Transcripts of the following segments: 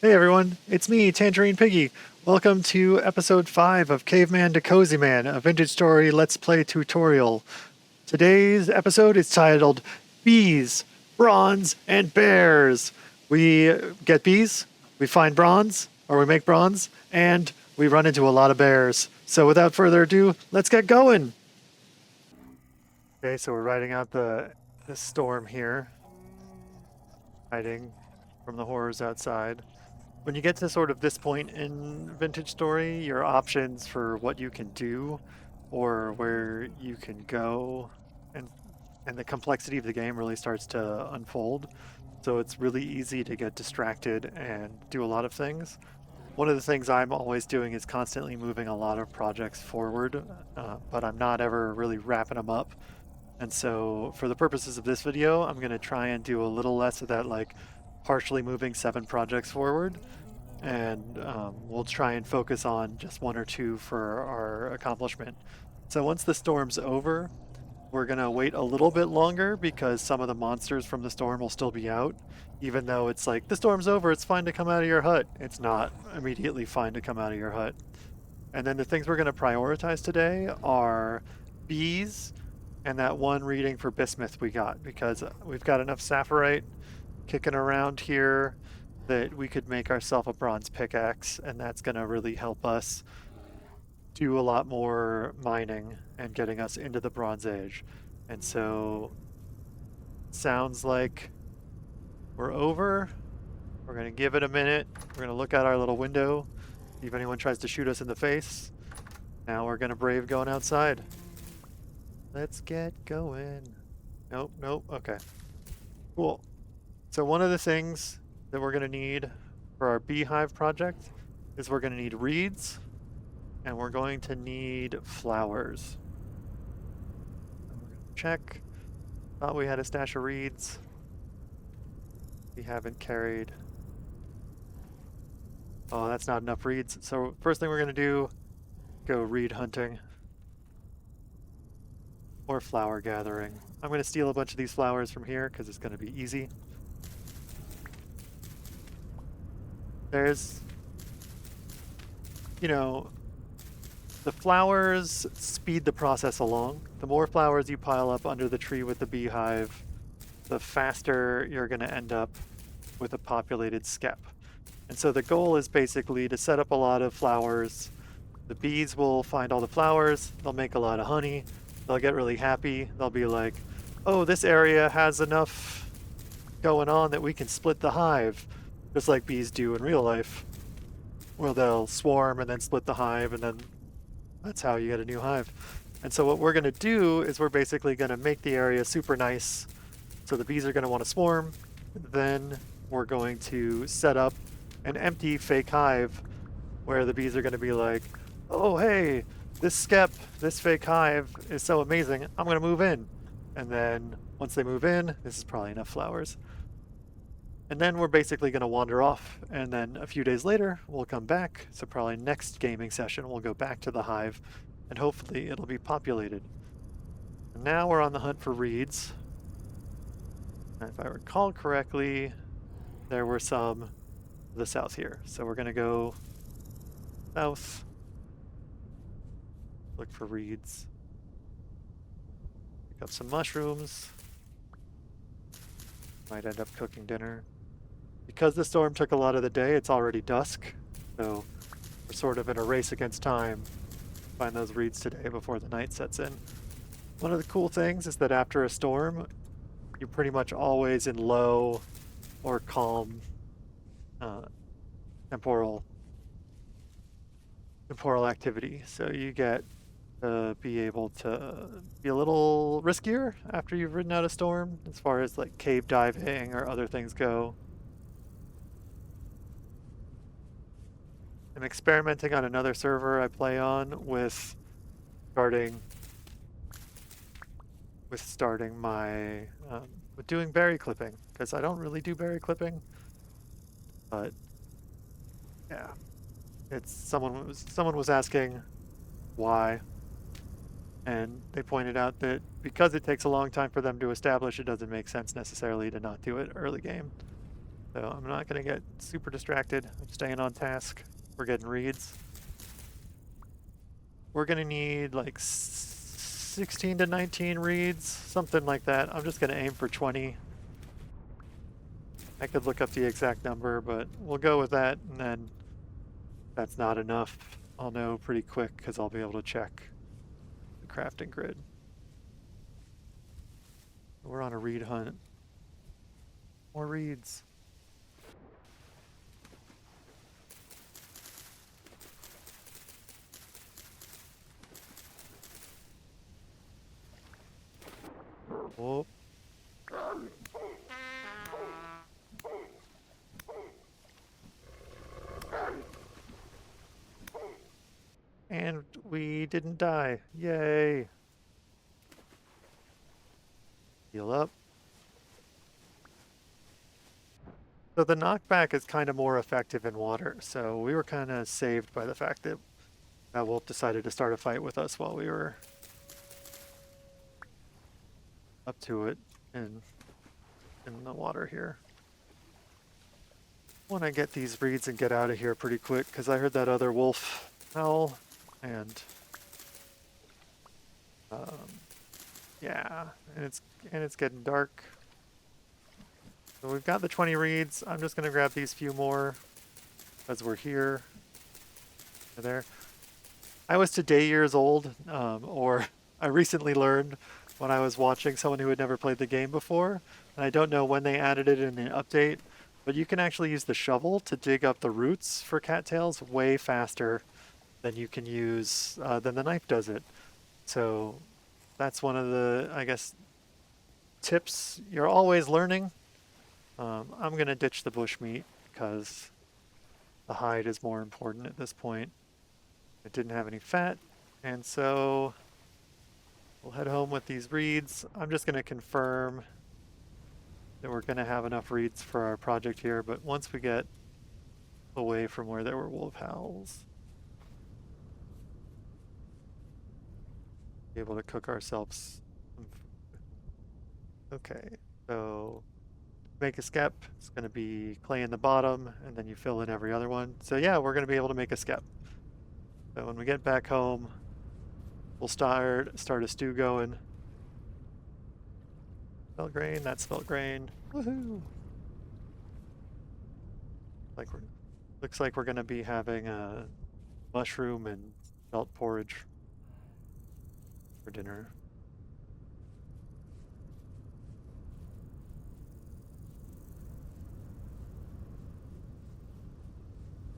Hey everyone, it's me, Tangerinepiggy. Welcome to episode 5 of Caveman to Cozyman, a vintage story let's play tutorial. Today's episode is titled Bees, Bronze, and Bears. We get bees, we find bronze, or we make bronze, and we run into a lot of bears. So without further ado, let's get going! Okay, so we're riding out the storm here, hiding from the horrors outside. When you get to sort of this point in Vintage Story, your options for what you can do or where you can go and the complexity of the game really starts to unfold. So it's really easy to get distracted and do a lot of things. One of the things I'm always doing is constantly moving a lot of projects forward, but I'm not ever really wrapping them up. And so for the purposes of this video, I'm going to try and do a little less of that, like partially moving 7 projects forward. And we'll try and focus on just 1 or 2 for our accomplishment. So once the storm's over, we're going to wait a little bit longer because some of the monsters from the storm will still be out. Even though it's like, the storm's over, it's fine to come out of your hut. It's not immediately fine to come out of your hut. And then the things we're going to prioritize today are bees and that 1 reading for bismuth we got, because we've got enough sapphirite kicking around here that we could make ourselves a bronze pickaxe, and that's going to really help us do a lot more mining and getting us into the Bronze Age. And so sounds like we're over. We're going to give it a minute. We're going to look out our little window, see if anyone tries to shoot us in the face. Now we're going to brave going outside. Let's get going. Nope, nope. Okay. Cool. So one of the things that we're going to need for our beehive project is we're going to need reeds and we're going to need flowers. And we're going to check. Thought we had a stash of reeds. We haven't carried. Oh, that's not enough reeds. So first thing we're going to do, go reed hunting or flower gathering. I'm going to steal a bunch of these flowers from here because it's going to be easy. There's, the flowers speed the process along. The more flowers you pile up under the tree with the beehive, the faster you're going to end up with a populated skep. And so the goal is basically to set up a lot of flowers. The bees will find all the flowers, they'll make a lot of honey, they'll get really happy, they'll be like, oh, this area has enough going on that we can split the hive. Just like bees do in real life, where they'll swarm and then split the hive, and then that's how you get a new hive. And so what we're going to do is we're basically going to make the area super nice. So the bees are going to want to swarm. Then we're going to set up an empty fake hive where the bees are going to be like, oh, hey, this skep, this fake hive is so amazing, I'm going to move in. And then once they move in, this is probably enough flowers. And then we're basically going to wander off, and then a few days later, we'll come back. So probably next gaming session, we'll go back to the hive, and hopefully it'll be populated. And now we're on the hunt for reeds. And if I recall correctly, there were some to the south here. So we're going to go south, look for reeds, pick up some mushrooms. Might end up cooking dinner. Because the storm took a lot of the day, it's already dusk, so we're sort of in a race against time to find those reeds today before the night sets in. One of the cool things is that after a storm, you're pretty much always in low or calm temporal activity, so you get to be able to be a little riskier after you've ridden out a storm as far as like cave diving or other things go. I'm experimenting on another server I play on with starting my with doing berry clipping, because I don't really do berry clipping, but yeah, it's someone was asking why. And they pointed out that because it takes a long time for them to establish, it doesn't make sense necessarily to not do it early game. So I'm not going to get super distracted. I'm staying on task. We're getting reeds. We're going to need like 16 to 19 reeds, something like that. I'm just going to aim for 20. I could look up the exact number, but we'll go with that, and then if that's not enough, I'll know pretty quick because I'll be able to check the crafting grid. We're on a reed hunt. More reeds. Oh. And we didn't die. Yay. Heal up. So the knockback is kind of more effective in water. So we were kind of saved by the fact that that wolf decided to start a fight with us while we were up to it in the water here. I want to get these reeds and get out of here pretty quick because I heard that other wolf howl, and yeah, and it's getting dark. So we've got the 20 reeds. I'm just gonna grab these few more as we're here. There. I was today years old, or I recently learned when I was watching someone who had never played the game before, and I don't know when they added it in the update, but you can actually use the shovel to dig up the roots for cattails way faster than you can use, than the knife does it. So that's one of the, I guess, tips. You're always learning. I'm going to ditch the bushmeat because the hide is more important at this point. It didn't have any fat, and so we'll head home with these reeds. I'm just going to confirm that we're going to have enough reeds for our project here, but once we get away from where there were wolf howls, be able to cook ourselves some food. Okay, so make a skep. It's going to be clay in the bottom, and then you fill in every other one. So yeah, we're going to be able to make a skep. So when we get back home, we'll start a stew going. Spelt grain, that's spelt grain. Woohoo! Looks like we're going to be having a mushroom and spelt porridge for dinner.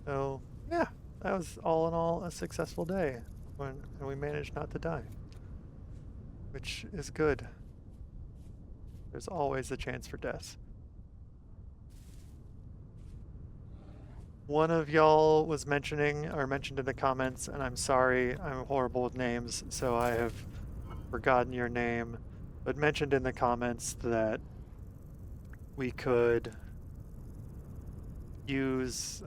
So yeah, that was all in all a successful day, and we managed not to die, which is good. There's always a chance for death. One of y'all was mentioned in the comments, and I'm sorry, I'm horrible with names, so I have forgotten your name, but mentioned in the comments that we could use,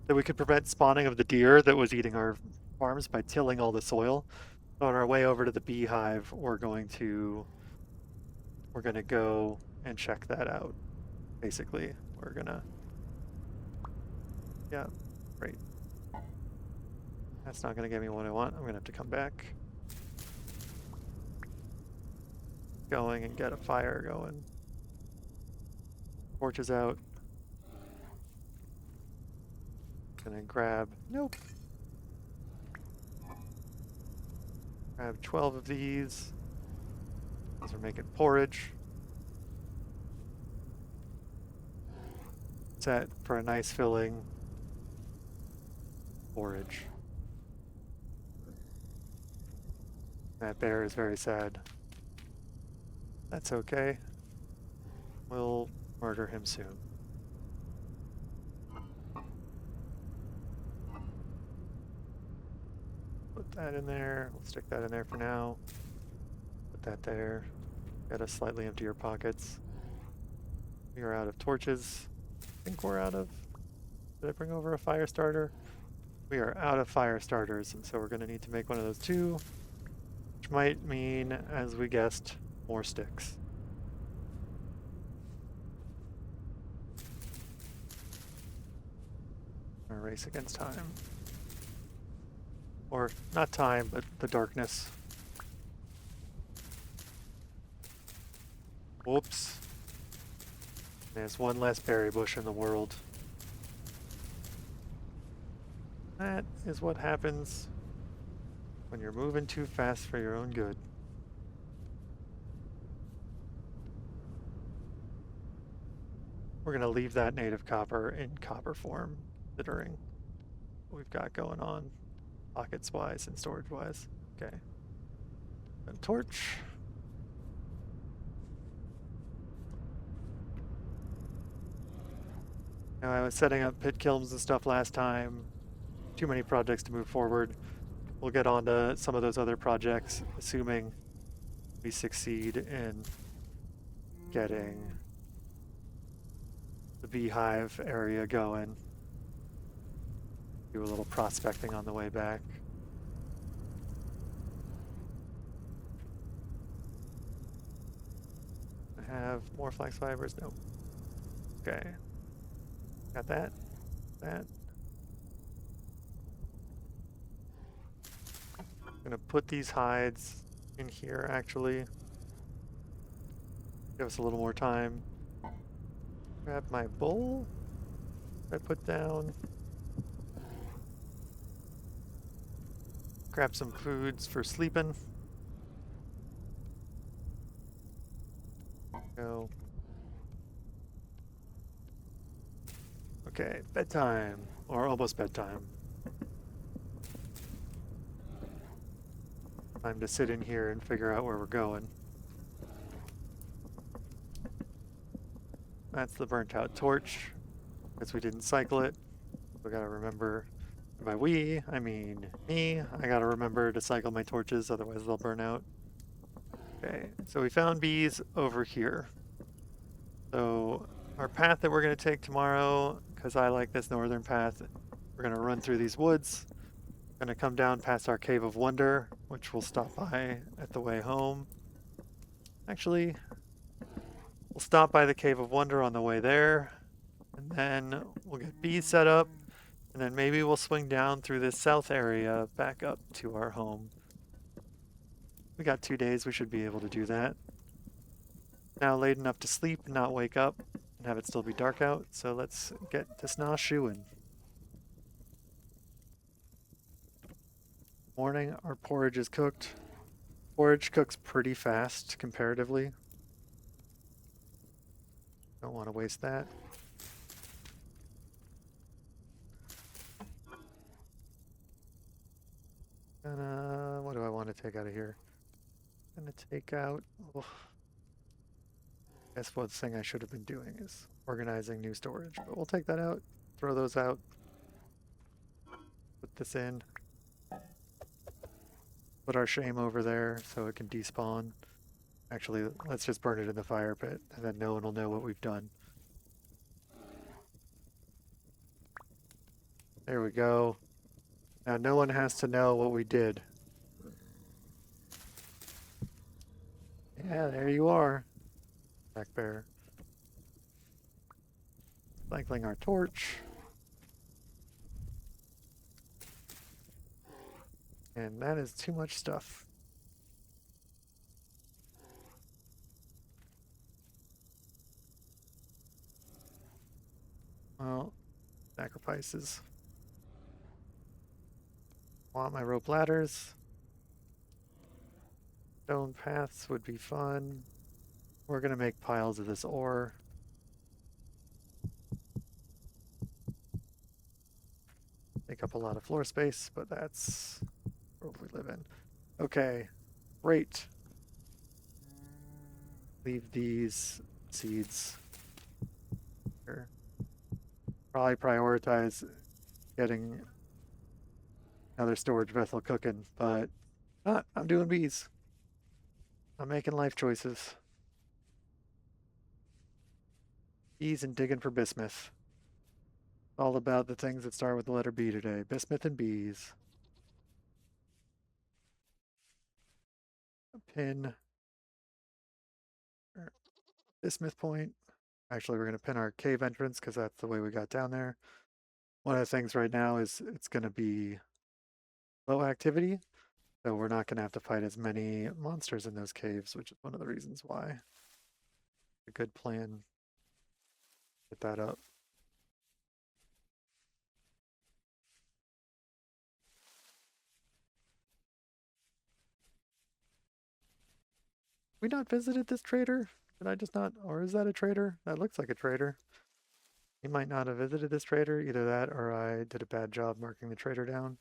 that we could prevent spawning of the deer that was eating our farms by tilling all the soil. So on our way over to the beehive, we're going to go and check that out. Basically, we're gonna, yeah, great. That's not gonna give me what I want. I'm gonna have to come back. Going and get a fire going. Torches out. Gonna grab, nope. Grab 12 of these. These are making porridge. Set for a nice filling porridge. That bear is very sad. That's okay. We'll murder him soon. Put that in there. We'll stick that in there for now. Put that there. Gotta slightly empty your pockets. We are out of torches. I think we're out of... Did I bring over a fire starter? We are out of fire starters, so we're going to need to make one of those too, which might mean, as we guessed, more sticks. A race against time. Or not time, but the darkness. Whoops. There's one less berry bush in the world. That is what happens when you're moving too fast for your own good. We're going to leave that native copper in copper form, considering what we've got going on pockets-wise and storage-wise. Okay. A torch. Now, I was setting up pit kilns and stuff last time. Too many projects to move forward. We'll get on to some of those other projects, assuming we succeed in getting the beehive area going. Do a little prospecting on the way back. I have more flax fibers? Nope. Okay. Got that. That. I'm gonna put these hides in here actually. Give us a little more time. Grab my bowl. I put down. Grab some foods for sleeping. Go. Okay, bedtime. Or almost bedtime. Time to sit in here and figure out where we're going. That's the burnt out torch, because we didn't cycle it. We gotta remember, and by we, I mean me. I gotta remember to cycle my torches, otherwise they'll burn out. Okay, so we found bees over here. So our path that we're gonna take tomorrow, because I like this northern path, we're gonna run through these woods. Gonna come down past our Cave of Wonder, which we'll stop by at the way home. Actually, we'll stop by the Cave of Wonder on the way there, and then we'll get bees set up, and then maybe we'll swing down through this south area back up to our home. We got 2 days, we should be able to do that. Now late enough to sleep and not wake up and have it still be dark out, so let's get to snowshoeing. Morning, our porridge is cooked. Porridge cooks pretty fast comparatively. Don't want to waste that. What do I want to take out of here? I'm gonna take out. Oh, guess what thing I should have been doing is organizing new storage, but we'll take that out. Throw those out. Put this in. Put our shame over there so it can despawn. Actually, let's just burn it in the fire pit, and then no one will know what we've done. There we go. Now no one has to know what we did. Yeah, there you are. Black bear. Cycling our torch. And that is too much stuff. Well, sacrifices. Want my rope ladders. Stone paths would be fun. We're gonna make piles of this ore. Take up a lot of floor space, but that's the world we live in. Okay, great. Leave these seeds here. Probably prioritize getting another storage vessel cooking, but I'm doing bees. I'm making life choices. Bees and digging for bismuth. All about the things that start with the letter B today. Bismuth and bees. A pin. Bismuth point. Actually, we're going to pin our cave entrance because that's the way we got down there. One of the things right now is it's going to be low activity, so we're not going to have to fight as many monsters in those caves, which is one of the reasons why. A good plan. Get that up. We not visited this trader? Did I just not? Or is that a trader? That looks like a trader. He might not have visited this trader. Either that or I did a bad job marking the trader down.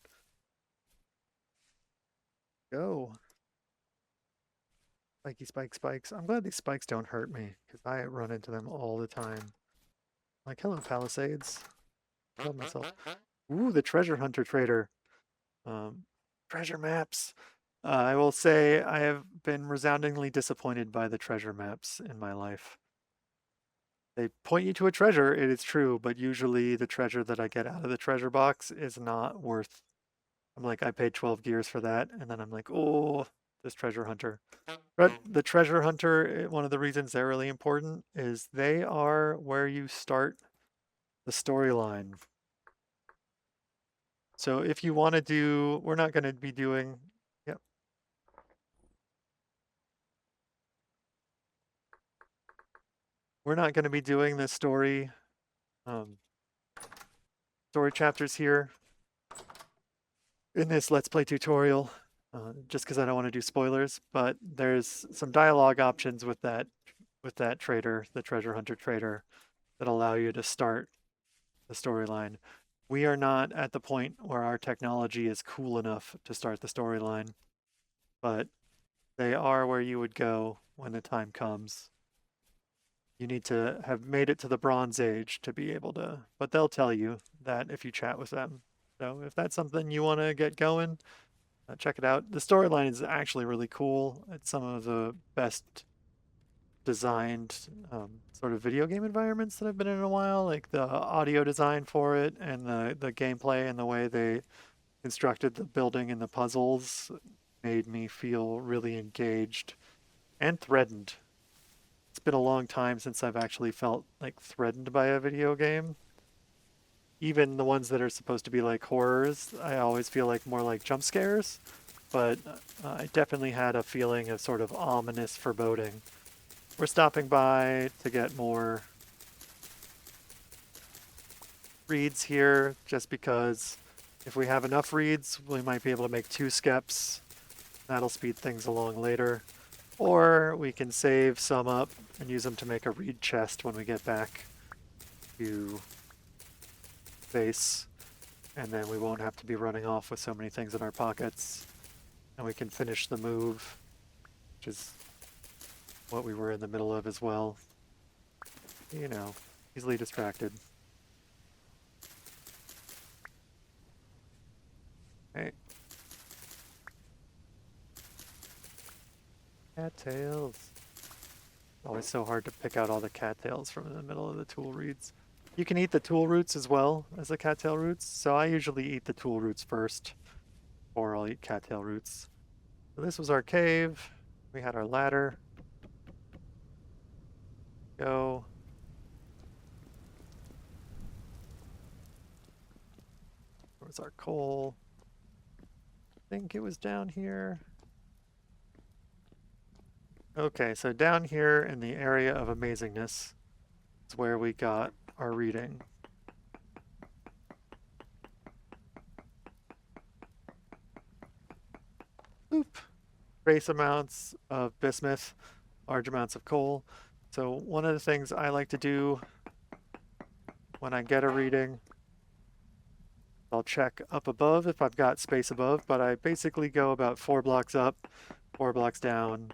Go. Spiky spike spikes. I'm glad these spikes don't hurt me because I run into them all the time. Like, hello, Palisades. Love myself. Ooh, the treasure hunter trader. Um, treasure maps. I will say I have been resoundingly disappointed by the treasure maps in my life. They point you to a treasure, it is true, but usually the treasure that I get out of the treasure box is not worth. I'm like, I paid 12 gears for that, and then I'm like, oh, this treasure hunter. But the treasure hunter, one of the reasons they're really important is they are where you start the storyline. So if you want to do, we're not going to be doing, yep. We're not going to be doing the story chapters here in this Let's Play tutorial, just because I don't want to do spoilers, but there's some dialogue options with that trader, the treasure hunter trader, that allow you to start the storyline. We are not at the point where our technology is cool enough to start the storyline, but they are where you would go when the time comes. You need to have made it to the Bronze Age to be able to, but they'll tell you that if you chat with them. So if that's something you want to get going, check it out. The storyline is actually really cool. It's some of the best designed sort of video game environments that I've been in a while. Like the audio design for it and the gameplay and the way they constructed the building and the puzzles made me feel really engaged and threatened. It's been a long time since I've actually felt like threatened by a video game. Even the ones that are supposed to be like horrors, I always feel like more like jump scares. But I definitely had a feeling of sort of ominous foreboding. We're stopping by to get more reeds here, just because if we have enough reeds, we might be able to make 2 skeps. That'll speed things along later. Or we can save some up and use them to make a reed chest when we get back to base. And then we won't have to be running off with so many things in our pockets. And we can finish the move, which is what we were in the middle of as well. You know, easily distracted. Hey. Cattails. Always so hard to pick out all the cattails from in the middle of the tool reeds. You can eat the tool roots as well as the cattail roots, so I usually eat the tool roots first, or I'll eat cattail roots. So this was our cave. We had our ladder. Go. Where's our coal? I think it was down here. Okay, so down here in the area of amazingness is where we got our reading. Oop. Trace amounts of bismuth, large amounts of coal. So one of the things I like to do when I get a reading, I'll check up above if I've got space above, but I basically go about 4 blocks up, 4 blocks down,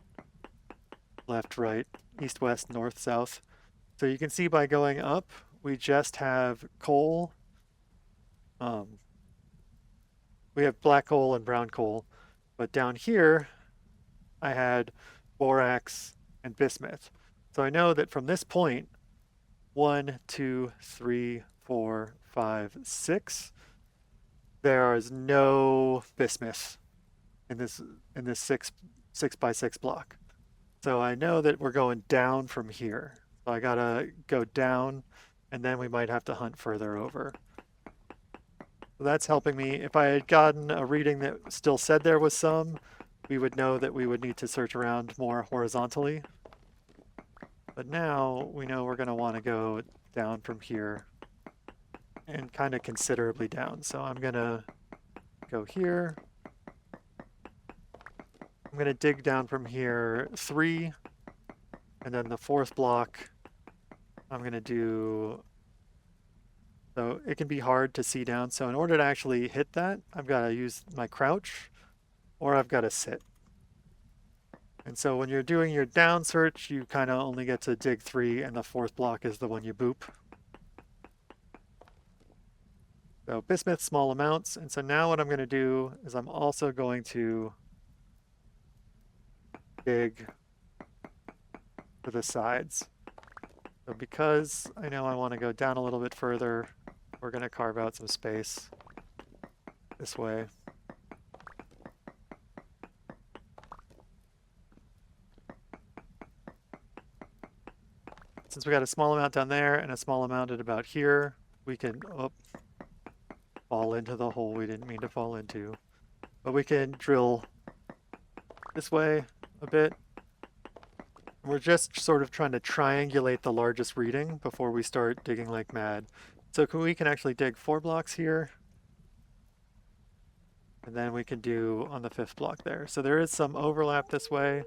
left, right, east, west, north, south. So you can see by going up, we just have coal. We have black coal and brown coal, but down here, I had borax and bismuth. So I know that from this point, 1, 2, 3, 4, 5, 6, there is no bismuth in this 6x6 block. So I know that we're going down from here. So I gotta go down, and then we might have to hunt further over. So that's helping me. If I had gotten a reading that still said there was some, we would know that we would need to search around more horizontally. But now we know we're going to want to go down from here and kind of considerably down. So I'm going to go here. I'm going to dig down from here 3, and then the 4th block I'm going to do, so it can be hard to see down. So in order to actually hit that, I've got to use my crouch or I've got to sit. And so when you're doing your down search, you kind of only get to dig 3, and the 4th block is the one you boop. So bismuth, small amounts. And so now what I'm going to do is I'm also going to dig for the sides. So because I know I want to go down a little bit further, we're going to carve out some space this way. Since we got a small amount down there and a small amount at about here, we can fall into the hole we didn't mean to fall into. But we can drill this way a bit. We're just sort of trying to triangulate the largest reading before we start digging like mad. So we can actually dig 4 blocks here. And then we can do on the 5th block there. So there is some overlap this way.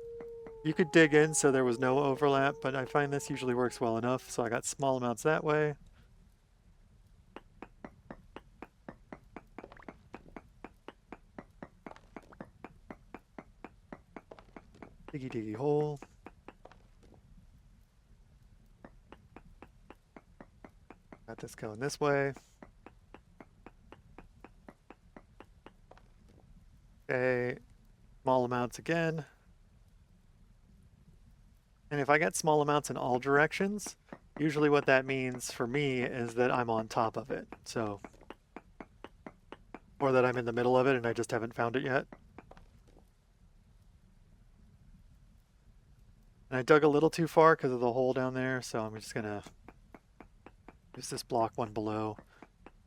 You could dig in so there was no overlap, but I find this usually works well enough. So I got small amounts that way. Diggy diggy hole. Got this going this way. Okay, small amounts again. And if I get small amounts in all directions, usually what that means for me is that I'm on top of it. So, or that I'm in the middle of it and I just haven't found it yet. And I dug a little too far because of the hole down there, so I'm just gonna use this block one below.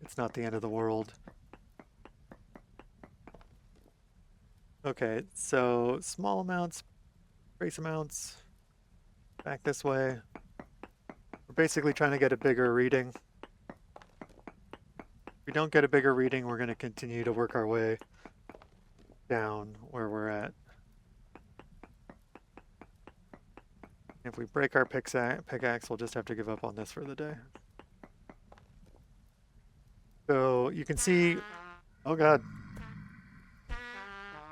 It's not the end of the world. Okay, so small amounts, trace amounts, back this way. We're basically trying to get a bigger reading. If we don't get a bigger reading, we're going to continue to work our way down where we're at. If we break our pickaxe, we'll just have to give up on this for the day. So you can see, oh God.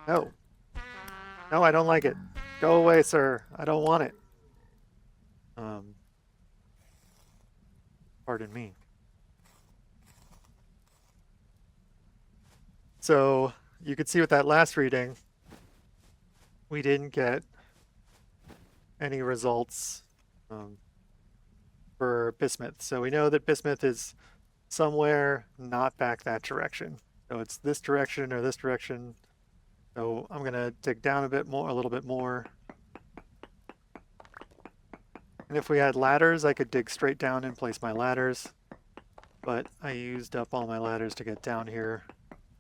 No. No, I don't like it. Go away, sir. I don't want it. Pardon me. So you could see with that last reading, we didn't get any results for bismuth. So we know that bismuth is somewhere not back that direction. So it's this direction or this direction. So I'm going to dig down a bit more, a little bit more. And if we had ladders, I could dig straight down and place my ladders. But I used up all my ladders to get down here.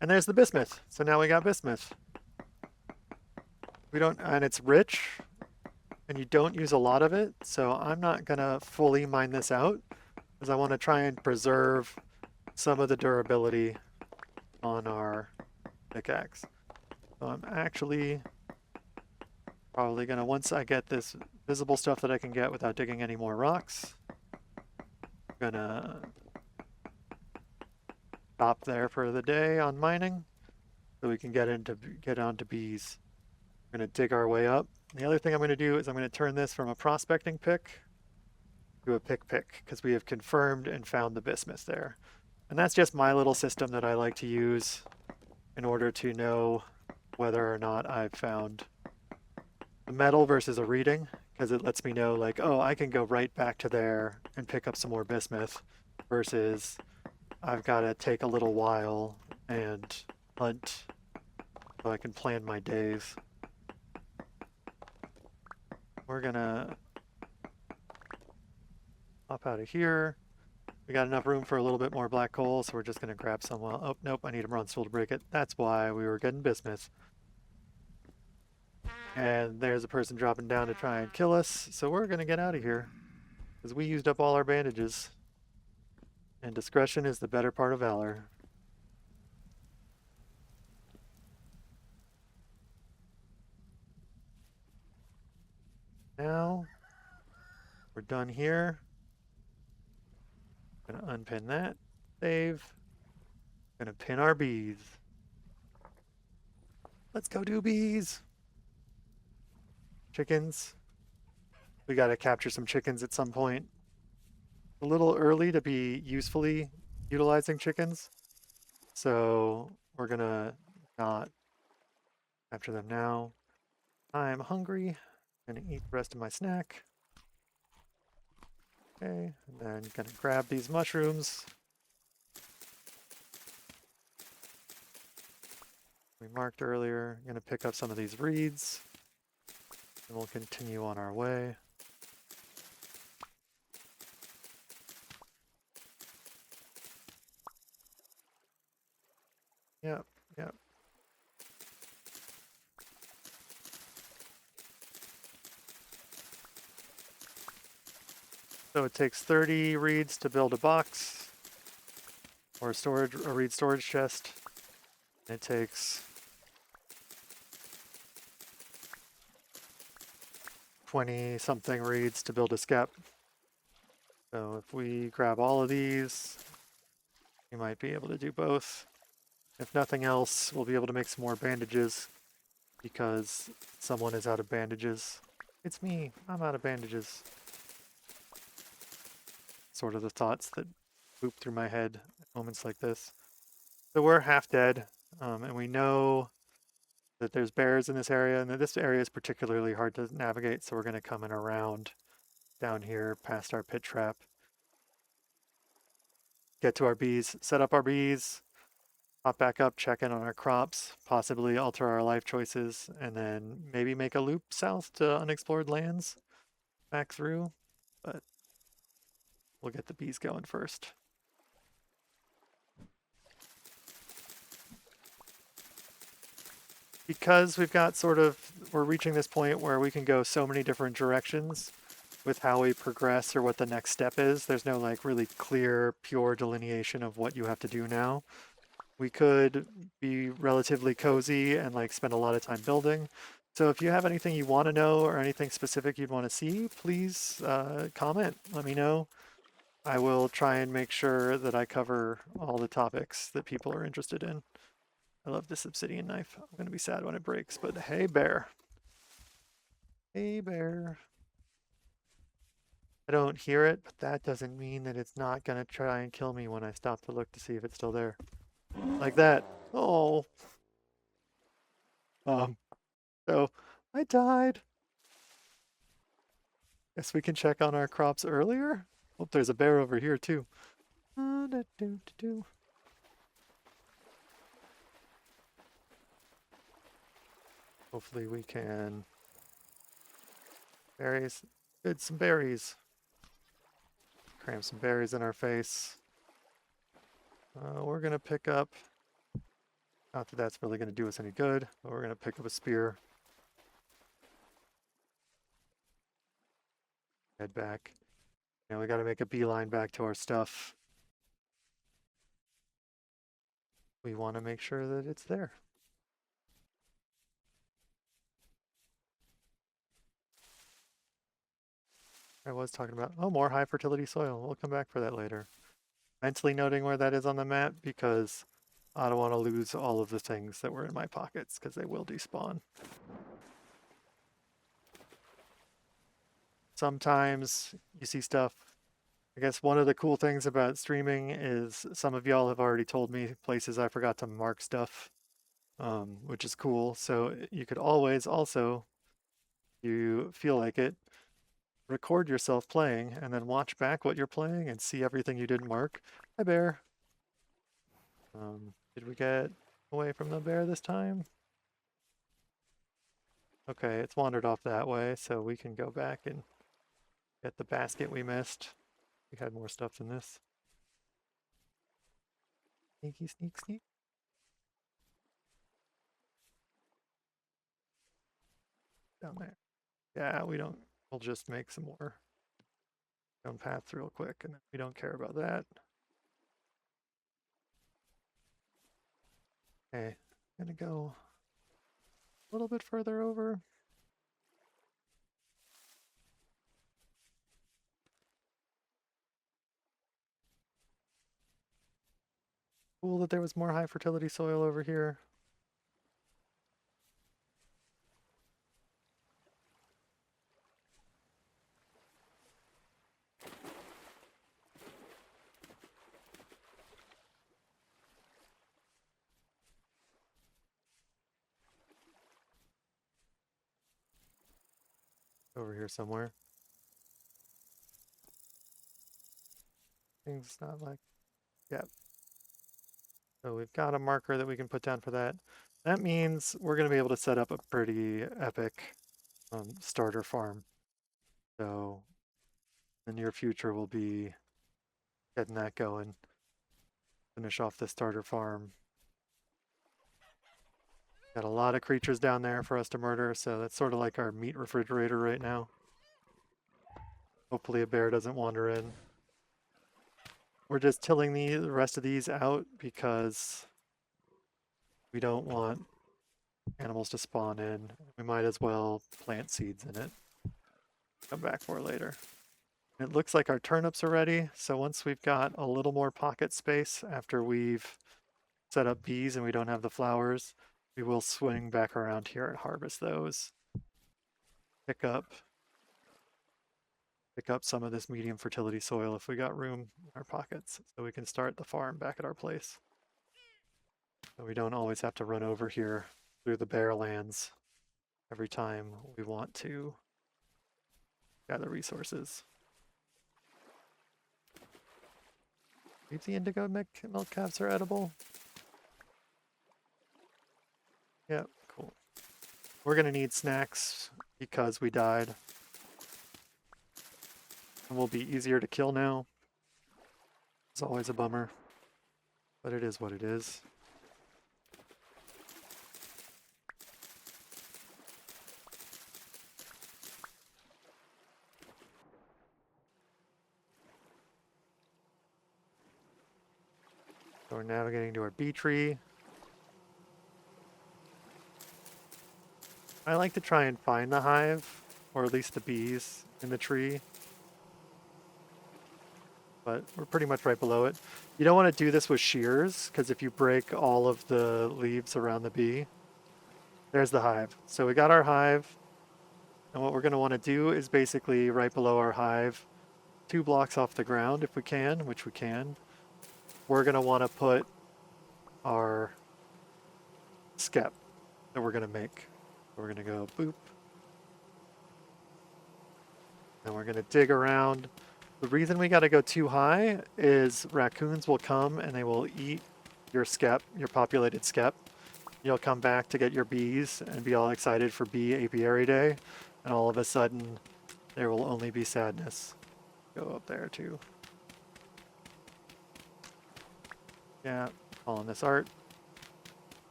And there's the bismuth. So now we got bismuth. We don't, and it's rich, and you don't use a lot of it. So I'm not going to fully mine this out because I want to try and preserve some of the durability on our pickaxe. So I'm actually probably going to, once I get this visible stuff that I can get without digging any more rocks, I'm going to stop there for the day on mining so we can get on to bees. We're going to dig our way up. The other thing I'm going to do is I'm going to turn this from a prospecting pick to a pick because we have confirmed and found the bismuth there. And that's just my little system that I like to use in order to know whether or not I've found the metal versus a reading, because it lets me know like, oh, I can go right back to there and pick up some more bismuth versus I've got to take a little while and hunt so I can plan my days. We're gonna hop out of here. We got enough room for a little bit more black coal, so we're just going to grab some. Oh, nope, I need a bronze tool to break it. That's why we were getting bismuth. And there's a person dropping down to try and kill us, so we're going to get out of here. Because we used up all our bandages. And discretion is the better part of valor. Now, we're done here. Gonna unpin that. Save. Gonna pin our bees. Let's go do bees. Chickens. We gotta capture some chickens at some point. A little early to be usefully utilizing chickens. So we're gonna not capture them now. I'm hungry. Gonna eat the rest of my snack. Okay, and then gonna grab these mushrooms. We marked earlier. Gonna pick up some of these reeds. And we'll continue on our way. Yep, yep. So it takes 30 reeds to build a box or a reed storage chest. It takes 20 something reeds to build a skep. So if we grab all of these, we might be able to do both. If nothing else, we'll be able to make some more bandages because someone is out of bandages. It's me, I'm out of bandages. Sort of the thoughts that loop through my head at moments like this. So we're half dead, and we know that there's bears in this area, and that this area is particularly hard to navigate, so we're going to come in around down here past our pit trap. Get to our bees, set up our bees, hop back up, check in on our crops, possibly alter our life choices, and then maybe make a loop south to unexplored lands back through, but we'll get the bees going first. Because we're reaching this point where we can go so many different directions with how we progress or what the next step is. There's no like really clear, pure delineation of what you have to do now. We could be relatively cozy and like spend a lot of time building. So if you have anything you want to know or anything specific you'd want to see, please comment, let me know. I will try and make sure that I cover all the topics that people are interested in. I love this obsidian knife. I'm going to be sad when it breaks, but hey, bear. Hey, bear. I don't hear it, but that doesn't mean that it's not going to try and kill me when I stop to look to see if it's still there. Like that. Oh. So I died. Guess we can check on our crops earlier. Oh, there's a bear over here too. Hopefully we can. Berries. Good, some berries. Cram some berries in our face. We're gonna pick up. Not that that's really gonna do us any good, but we're gonna pick up a spear. Head back. And we gotta make a beeline back to our stuff. We want to make sure that it's there. I was talking about, oh, more high fertility soil. We'll come back for that later. Mentally noting where that is on the map because I don't want to lose all of the things that were in my pockets because they will despawn. Sometimes you see stuff. I guess one of the cool things about streaming is some of y'all have already told me places I forgot to mark stuff, which is cool. So you could always also, you feel like it, record yourself playing and then watch back what you're playing and see everything you didn't mark. Hi, bear. Did we get away from the bear this time? Okay, it's wandered off that way, so we can go back and get the basket we missed. We had more stuff than this. Sneaky, sneak, sneak. Down there. Yeah, we don't. We'll just make some more stone paths real quick, and we don't care about that. Okay, gonna go a little bit further over. Cool that there was more high fertility soil over here. Over here somewhere. Things not like, yeah. So we've got a marker that we can put down for that. That means we're going to be able to set up a pretty epic starter farm. So the near future will be getting that going. Finish off the starter farm. Got a lot of creatures down there for us to murder, so that's sort of like our meat refrigerator right now. Hopefully a bear doesn't wander in. We're just tilling the rest of these out because we don't want animals to spawn in. We might as well plant seeds in it. Come back for later. It looks like our turnips are ready, so once we've got a little more pocket space after we've set up bees and we don't have the flowers, we will swing back around here and harvest those. Pick up some of this medium fertility soil if we got room in our pockets, so we can start the farm back at our place. So we don't always have to run over here through the bare lands every time we want to gather resources. Maybe the indigo milk calves are edible. Yeah, cool. We're gonna need snacks because we died. And will be easier to kill now. It's always a bummer, but it is what it is. So we're navigating to our bee tree. I like to try and find the hive, or at least the bees in the tree. But we're pretty much right below it. You don't want to do this with shears, because if you break all of the leaves around the bee, there's the hive. So we got our hive, and what we're going to want to do is basically right below our hive, 2 blocks off the ground if we can, which we can, we're going to want to put our skep that we're going to make. We're going to go boop. And we're going to dig around. The reason we got to go too high is raccoons will come and they will eat your skep, your populated skep. You'll come back to get your bees and be all excited for bee apiary day. And all of a sudden, there will only be sadness. Go up there too. Yeah, calling this art.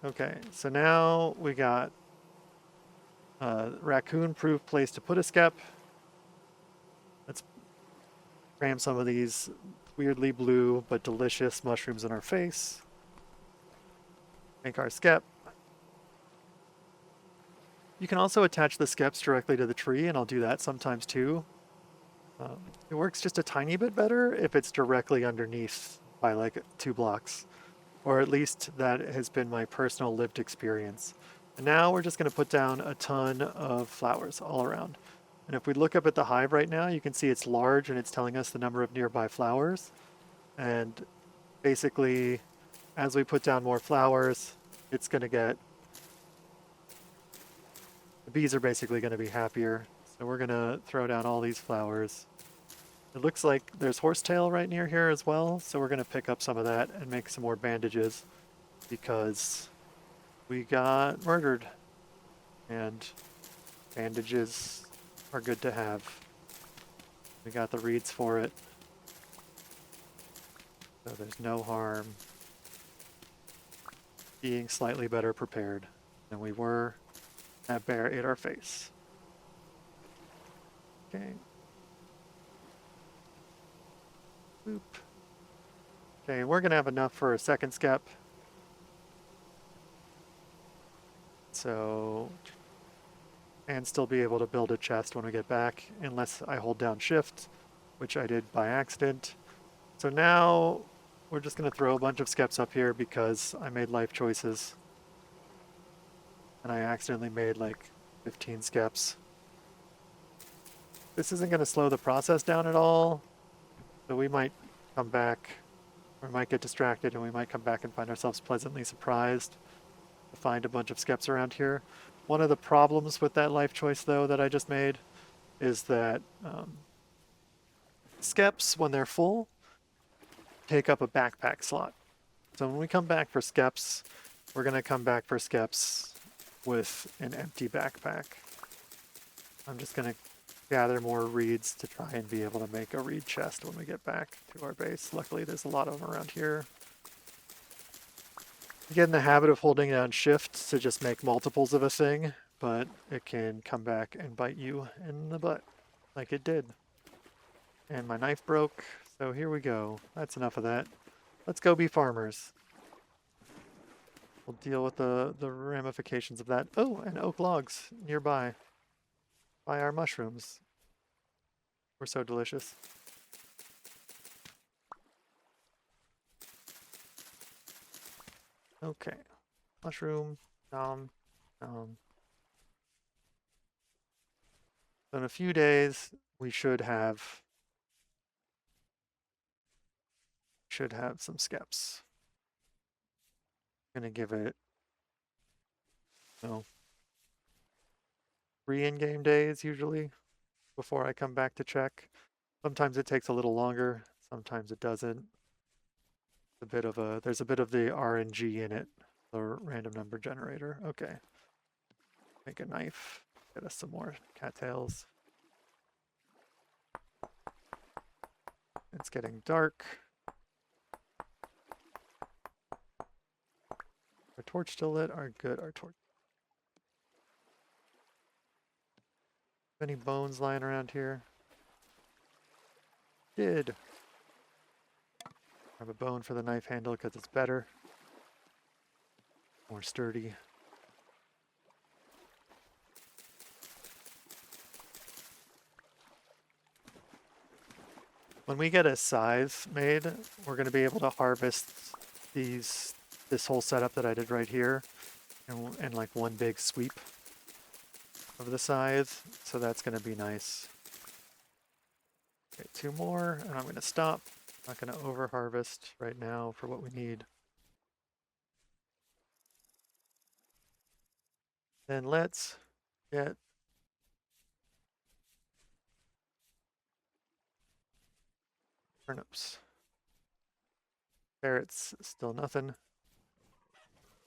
Okay, so now we got a raccoon-proof place to put a skep. Let's cram some of these weirdly blue but delicious mushrooms in our face. Make our skep. You can also attach the skeps directly to the tree, and I'll do that sometimes too. It works just a tiny bit better if it's directly underneath by like 2 blocks. Or at least that has been my personal lived experience. And now we're just going to put down a ton of flowers all around. And if we look up at the hive right now, you can see it's large and it's telling us the number of nearby flowers. And basically, as we put down more flowers, it's going to get... The bees are basically going to be happier. So we're going to throw down all these flowers. It looks like there's horsetail right near here as well, so we're going to pick up some of that and make some more bandages because we got murdered and bandages are good to have. We got the reeds for it. So there's no harm being slightly better prepared than we were. That bear ate our face. Okay. Boop. Okay, we're gonna have enough for a second skep. So, and still be able to build a chest when we get back, unless I hold down shift, which I did by accident. So now we're just gonna throw a bunch of skeps up here because I made life choices. And I accidentally made like 15 skeps. This isn't gonna slow the process down at all, so we might come back, or might get distracted, and we might come back and find ourselves pleasantly surprised to find a bunch of skeps around here. One of the problems with that life choice, though, that I just made is that skeps, when they're full, take up a backpack slot. So when we come back for skeps, we're going to come back for skeps with an empty backpack. I'm just going to gather more reeds to try and be able to make a reed chest when we get back to our base. Luckily, there's a lot of them around here. Get in the habit of holding down shift to just make multiples of a thing, but it can come back and bite you in the butt, like it did. And my knife broke, so here we go. That's enough of that. Let's go be farmers. We'll deal with the ramifications of that. Oh, and oak logs nearby. By our mushrooms. We're so delicious. Okay. Mushroom, nom. So in a few days, we should have some skeps. I'm gonna give it, 3 in-game days usually before I come back to check. Sometimes it takes a little longer, sometimes it doesn't. There's a bit of the RNG in it, the random number generator. Okay. Make a knife, get us some more cattails. It's getting dark. Our torch still lit? Our good, our torch. Any bones lying around here? Did. Grab a bone for the knife handle because it's better. More sturdy. When we get a scythe made, we're going to be able to harvest this whole setup that I did right here in like one big sweep of the scythe. So that's going to be nice. Okay, 2 more, and I'm going to stop. Not going to over harvest right now for what we need. Then let's get turnips. Carrots, still nothing.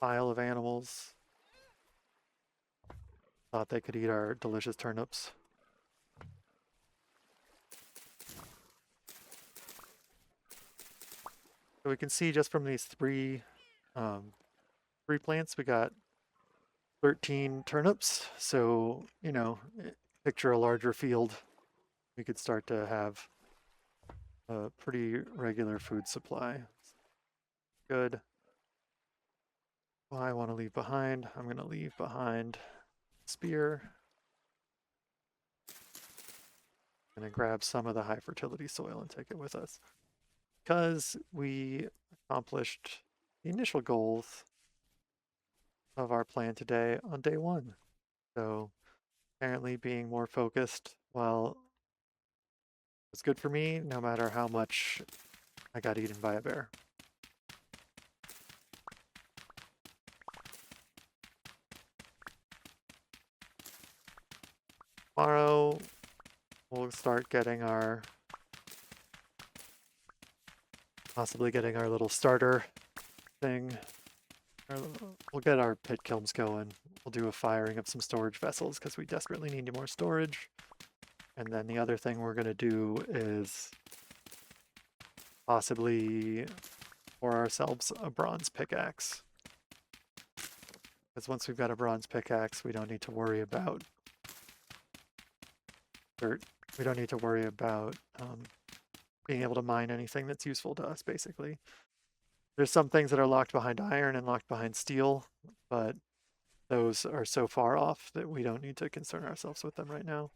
Pile of animals. Thought they could eat our delicious turnips. So we can see just from these three plants, we got 13 turnips. So, picture a larger field. We could start to have a pretty regular food supply. Good. Well, I want to leave behind. I'm going to leave behind spear. I'm going to grab some of the high fertility soil and take it with us. Because we accomplished the initial goals of our plan today on day 1. So apparently being more focused, well, it's good for me no matter how much I got eaten by a bear. Tomorrow we'll start getting possibly getting our little starter thing. We'll get our pit kilns going. We'll do a firing of some storage vessels because we desperately need more storage. And then the other thing we're going to do is possibly pour ourselves a bronze pickaxe. Because once we've got a bronze pickaxe, we don't need to worry about dirt. We don't need to worry about being able to mine anything that's useful to us, basically. There's some things that are locked behind iron and locked behind steel, but those are so far off that we don't need to concern ourselves with them right now.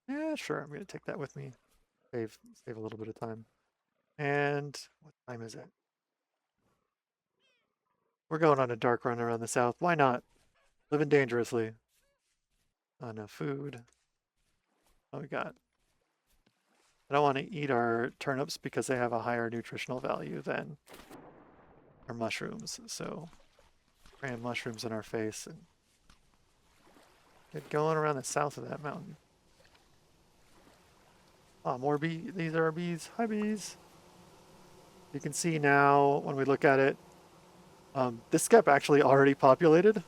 Yeah, sure, I'm going to take that with me. Save a little bit of time. And what time is it? We're going on a dark run around the south. Why not? Living dangerously. Enough food. What we got? I don't want to eat our turnips because they have a higher nutritional value than our mushrooms. So cram mushrooms in our face and get going around the south of that mountain. Oh, more bees. These are our bees. Hi, bees. You can see now when we look at it, this skep actually already populated.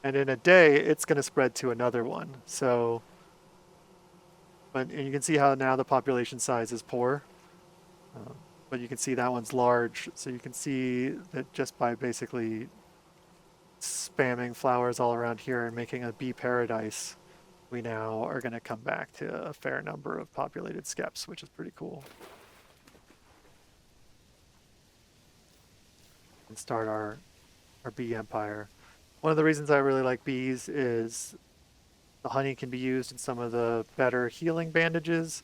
And in a day, it's going to spread to another one. So, and you can see how now the population size is poor. But you can see that one's large. So you can see that just by basically spamming flowers all around here and making a bee paradise, we now are going to come back to a fair number of populated skeps, which is pretty cool. And start our bee empire. One of the reasons I really like bees is the honey can be used in some of the better healing bandages.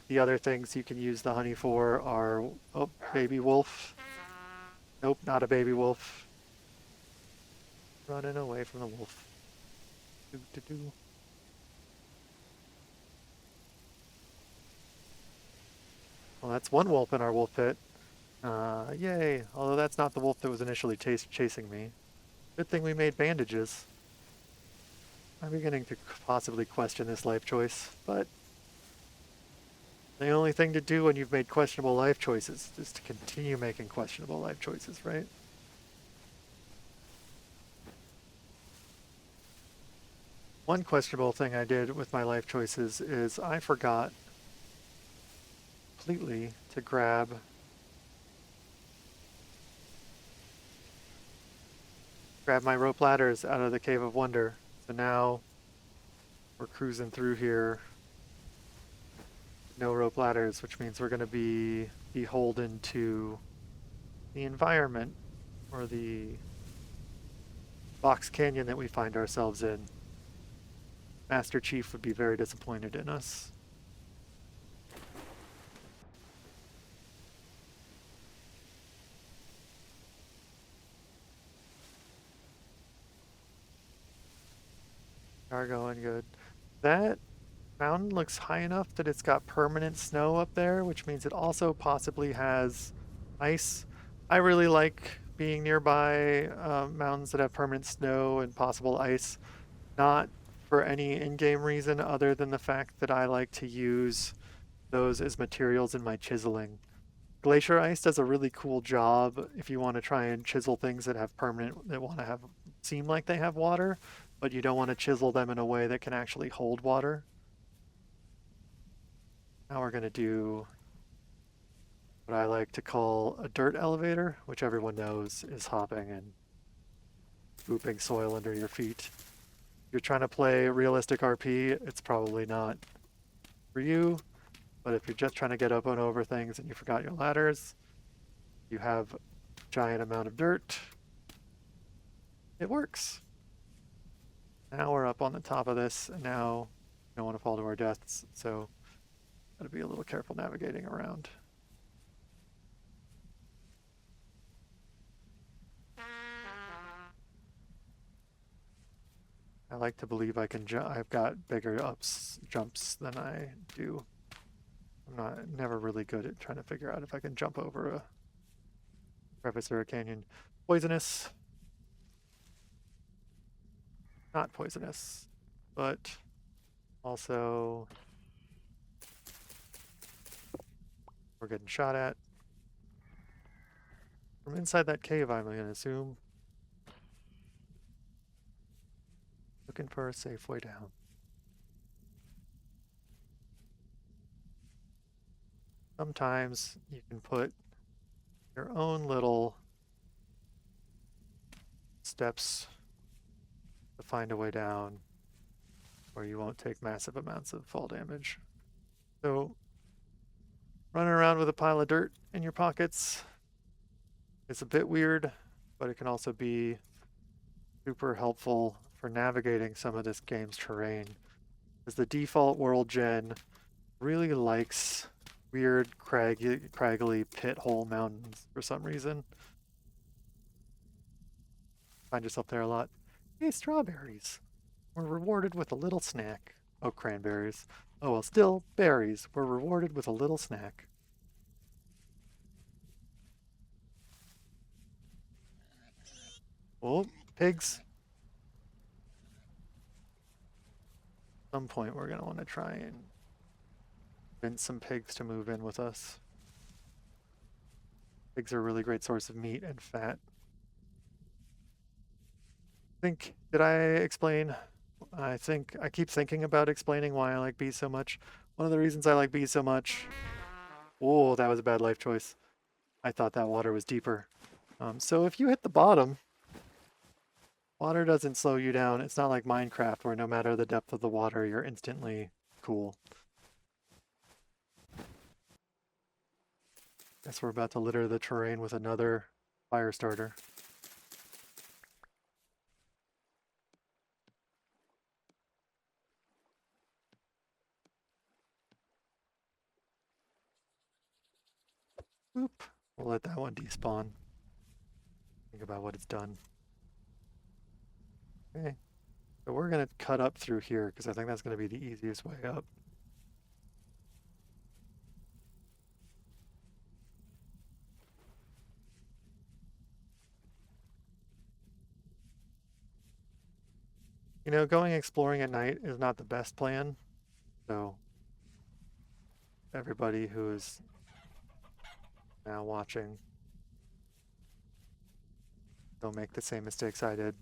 The other things you can use the honey for are, oh, baby wolf. Nope, not a baby wolf. Running away from the wolf. Doo-doo-doo. Well, that's one wolf in our wolf pit. Yay. Although that's not the wolf that was initially chasing me. Good thing we made bandages. I'm beginning to possibly question this life choice, but the only thing to do when you've made questionable life choices is to continue making questionable life choices, right? One questionable thing I did with my life choices is I forgot completely to grab my rope ladders out of the Cave of Wonder. So now we're cruising through here. No rope ladders, which means we're going to be beholden to the environment or the box canyon that we find ourselves in. Master Chief would be very disappointed in us. Are going good. That mountain looks high enough that it's got permanent snow up there, which means it also possibly has ice. I really like being nearby mountains that have permanent snow and possible ice, not for any in-game reason other than the fact that I like to use those as materials in my chiseling. Glacier ice does a really cool job if you want to try and chisel things that have permanent, that want to have seem like they have water, but you don't want to chisel them in a way that can actually hold water. Now we're going to do what I like to call a dirt elevator, which everyone knows is hopping and swooping soil under your feet. If you're trying to play realistic RP, it's probably not for you, but if you're just trying to get up and over things and you forgot your ladders, you have a giant amount of dirt, it works. Now we're up on the top of this, and now we don't want to fall to our deaths, so gotta be a little careful navigating around. I like to believe I can jump. I've got bigger jumps than I do. I'm never really good at trying to figure out if I can jump over a crevice or a canyon. Poisonous. Not poisonous, but also we're getting shot at. From inside that cave, I'm going to assume. Looking for a safe way down. sometimes you can put your own little steps to find a way down where you won't take massive amounts of fall damage. So running around with a pile of dirt in your pockets is a bit weird, but it can also be super helpful for navigating some of this game's terrain. Because the default world gen really likes weird, craggly pit hole mountains for some reason. Find yourself there a lot. Hey, strawberries. We're rewarded with a little snack. Oh, cranberries. Oh, well, still, berries. We're rewarded with a little snack. Oh, pigs. At some point, we're going to want to try and convince some pigs to move in with us. Pigs are a really great source of meat and fat. Did I explain? I think I keep thinking about explaining why I like bees so much. One of the reasons I like bees so much. Oh, that was a bad life choice. I thought that water was deeper. So if you hit the bottom, water doesn't slow you down. It's not like Minecraft where no matter the depth of the water, you're instantly cool. Guess we're about to litter the terrain with another fire starter. Oop. We'll let that one despawn. Think about what it's done. Okay. So we're going to cut up through here because I think that's going to be the easiest way up. You know, going exploring at night is not the best plan. So everybody who is now watching, don't make the same mistakes I did.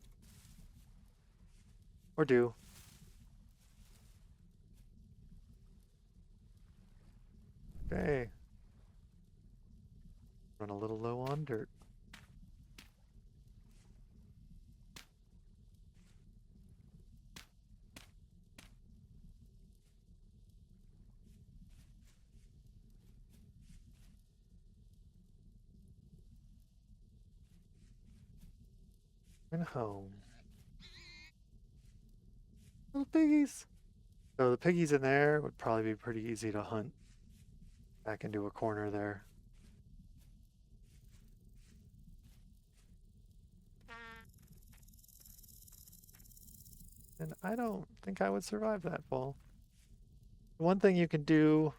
Or do. Okay. Run a little low on dirt. And home. Little piggies. So the piggies in there would probably be pretty easy to hunt back into a corner there. And I don't think I would survive that fall. One thing you can do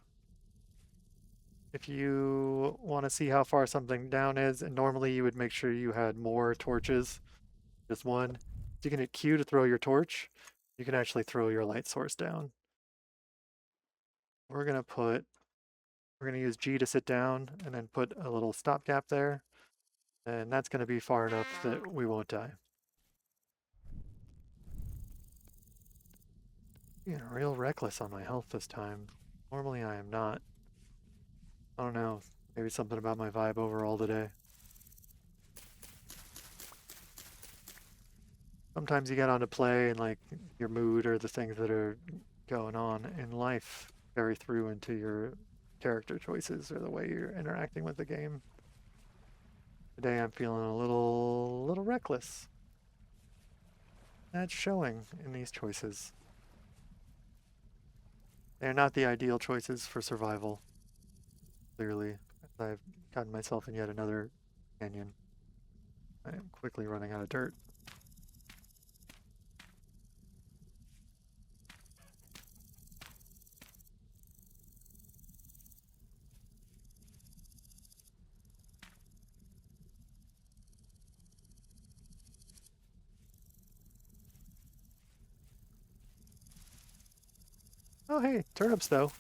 if you want to see how far something down is, and normally you would make sure you had more torches, just one. You can hit Q to throw your torch. You can actually throw your light source down. We're gonna use G to sit down and then put a little stopgap there. And that's gonna be far enough that we won't die. Being real reckless on my health this time. Normally I am not. I don't know. Maybe something about my vibe overall today. Sometimes you get on to play and like your mood or the things that are going on in life carry through into your character choices or the way you're interacting with the game. Today I'm feeling a little reckless. That's showing in these choices. They're not the ideal choices for survival, clearly. I've gotten myself in yet another canyon. I am quickly running out of dirt. Oh hey, turnips though.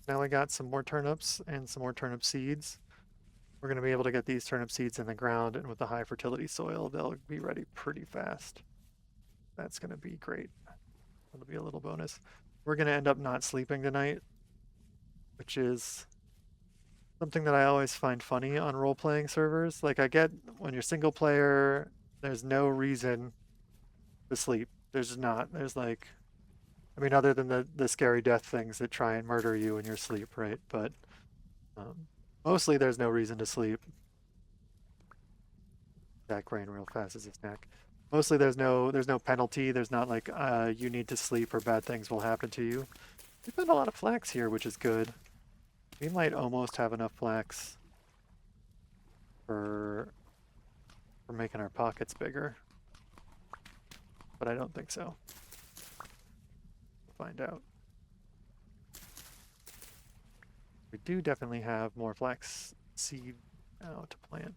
Now we got some more turnips and some more turnip seeds. We're going to be able to get these turnip seeds in the ground, and with the high fertility soil, they'll be ready pretty fast. That's going to be great. That'll be a little bonus. We're going to end up not sleeping tonight, which is something that I always find funny on role-playing servers. Like I get when you're single player, there's no reason to sleep. There's just not. There's like, I mean, other than the scary death things that try and murder you in your sleep, right? But mostly there's no reason to sleep. That grain real fast as a snack. Mostly there's no penalty. There's not like you need to sleep or bad things will happen to you. We found a lot of flax here, which is good. We might almost have enough flax for making our pockets bigger, but I don't think so. We'll find out. We do definitely have more flax seed now to plant.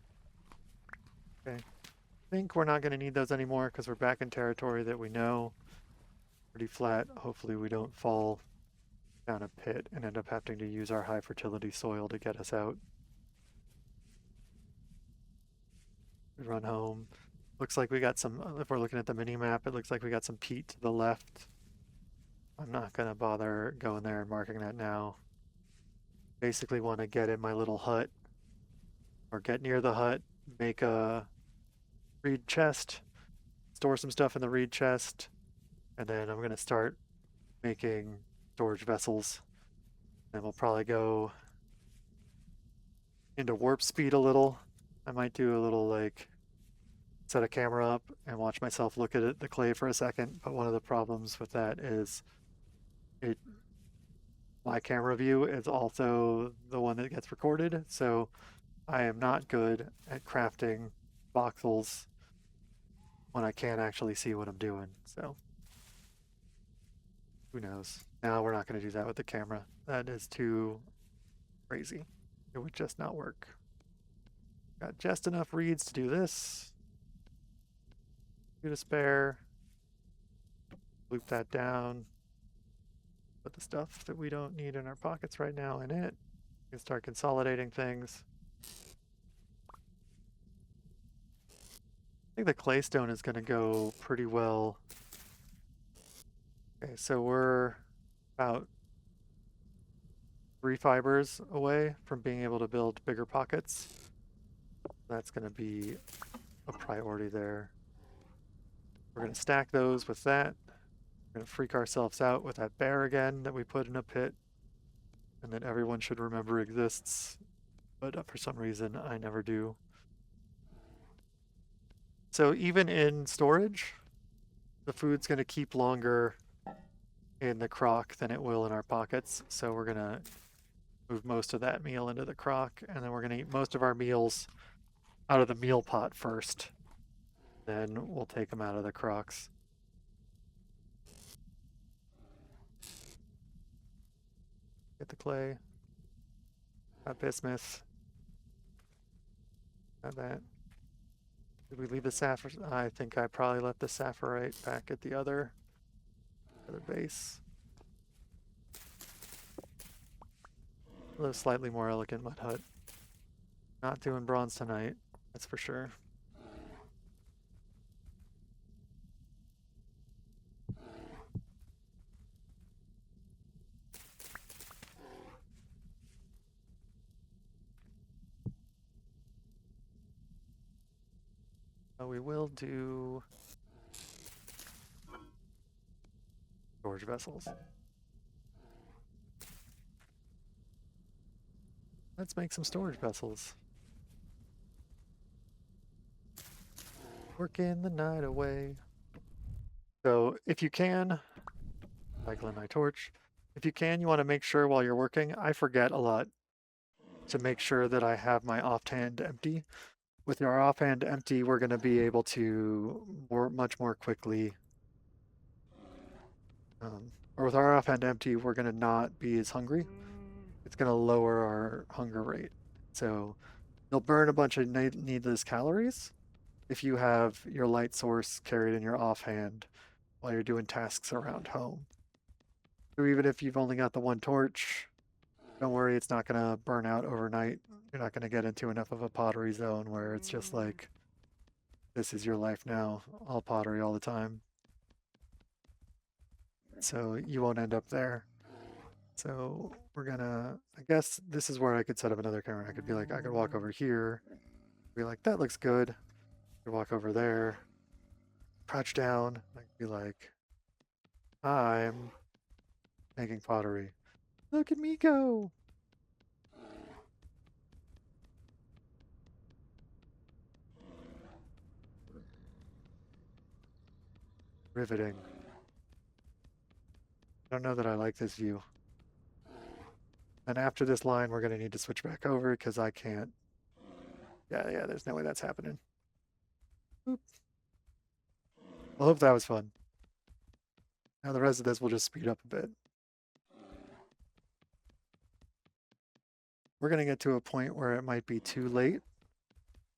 Okay. I think we're not going to need those anymore because we're back in territory that we know. Pretty flat. Hopefully we don't fall down a pit and end up having to use our high fertility soil to get us out. We run home. Looks like we got some, if we're looking at the mini map, it looks like we got some peat to the left. I'm not going to bother going there and marking that now. Basically want to get in my little hut or get near the hut, make a reed chest, store some stuff in the reed chest, and then I'm going to start making storage vessels. And we'll probably go into warp speed a little. I might do a little like set a camera up and watch myself look at the clay for a second. But one of the problems with that is my camera view is also the one that gets recorded. So I am not good at crafting voxels when I can't actually see what I'm doing. So who knows? Now we're not going to do that with the camera. That is too crazy. It would just not work. Got just enough reeds to do this. Two to spare. Loop that down. Put the stuff that we don't need in our pockets right now in it. We can start consolidating things. I think the claystone is going to go pretty well. Okay, so we're about 3 fibers away from being able to build bigger pockets. That's going to be a priority there. We're going to stack those with that. We're going to freak ourselves out with that bear again that we put in a pit and that everyone should remember exists, but for some reason I never do. So even in storage, the food's going to keep longer in the crock than it will in our pockets. So we're going to move most of that meal into the crock, and then we're going to eat most of our meals out of the meal pot first. Then we'll take them out of the crocks. Get the clay. Got bismuth. Got that. Did we leave the sapphire? I think I probably left the sapphirite back at the other base. A slightly more elegant mud hut. Not doing bronze tonight, that's for sure. We will do storage vessels. Let's make some storage vessels. Working the night away. So if you can, cycling my torch, if you can, you want to make sure while you're working, I forget a lot to make sure that I have my offhand empty. With our offhand empty, we're going to be able to much more quickly, or with our offhand empty, we're going to not be as hungry. It's going to lower our hunger rate. So you'll burn a bunch of needless calories if you have your light source carried in your offhand while you're doing tasks around home. So even if you've only got the one torch, don't worry, it's not going to burn out overnight. You're not going to get into enough of a pottery zone where it's just like, this is your life now, all pottery all the time. So you won't end up there. So we're gonna, I guess this is where I could set up another camera. I could be like, I could walk over here, be like, that looks good. I could walk over there, crouch down. I could be like, I'm making pottery. Look at me go. Riveting. I don't know that I like this view. And after this line, we're going to need to switch back over because I can't. Yeah, there's no way that's happening. Oop. I hope that was fun. Now the rest of this will just speed up a bit. We're going to get to a point where it might be too late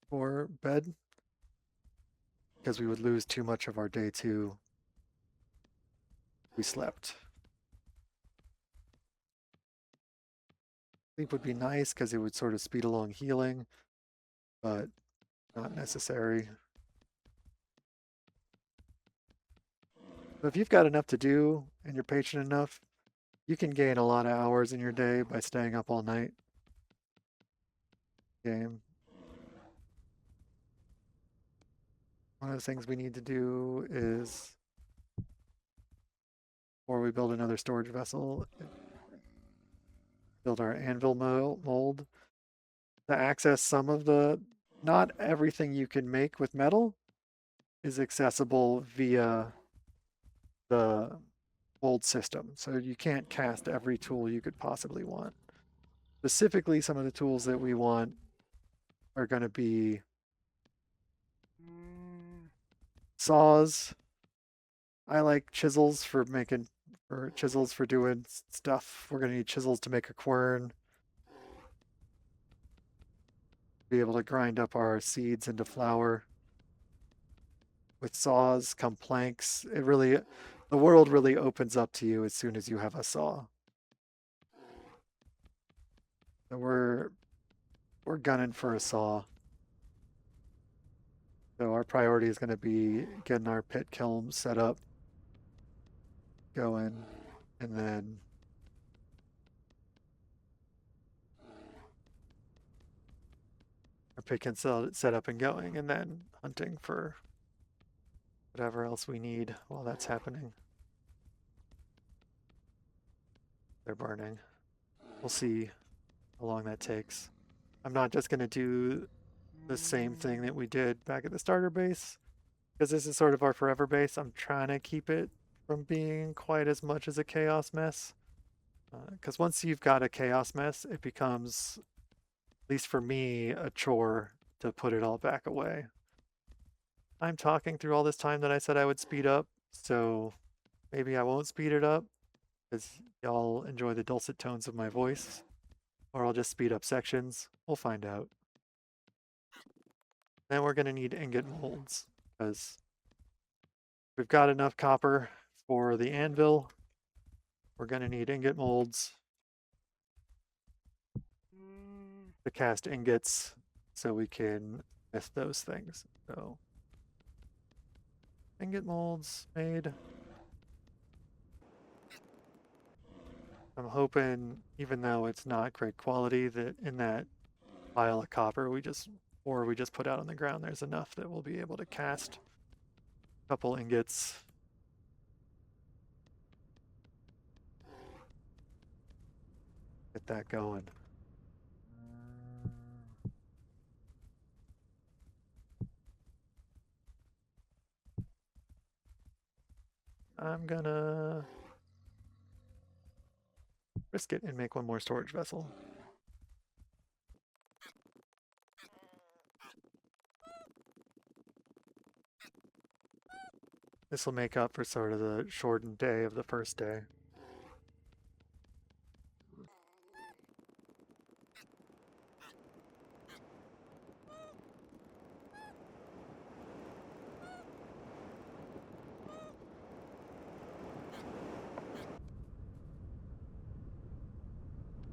for bed because we would lose too much of our day 2. We slept. Sleep would be nice because it would sort of speed along healing, but not necessary. But if you've got enough to do and you're patient enough, you can gain a lot of hours in your day by staying up all night. Game. One of the things we need to do is, before we build another storage vessel, build our anvil mold to access some of the, not everything you can make with metal is accessible via the mold system. So you can't cast every tool you could possibly want. Specifically, some of the tools that we want are going to be saws. I like chisels for making, or chisels for doing stuff. We're going to need chisels to make a quern. Be able to grind up our seeds into flour. With saws come planks. It really, the world really opens up to you as soon as you have a saw. So we're gunning for a saw. So our priority is going to be getting our pit kiln set up, going, and then our pit kiln set up and going, and then hunting for whatever else we need while that's happening. They're burning. We'll see how long that takes. I'm not just going to do the same thing that we did back at the starter base, because this is sort of our forever base. I'm trying to keep it from being quite as much as a chaos mess. Because once you've got a chaos mess, it becomes, at least for me, a chore to put it all back away. I'm talking through all this time that I said I would speed up, so maybe I won't speed it up, because y'all enjoy the dulcet tones of my voice, or I'll just speed up sections. We'll find out. Then we're going to need ingot molds, because we've got enough copper for the anvil. We're going to need ingot molds to cast ingots so we can miss those things. So ingot molds made. I'm hoping, even though it's not great quality, that in that pile of copper we just put out on the ground, there's enough that we'll be able to cast a couple ingots. Get that going. I'm gonna risk it and make one more storage vessel. This will make up for sort of the shortened day of the first day.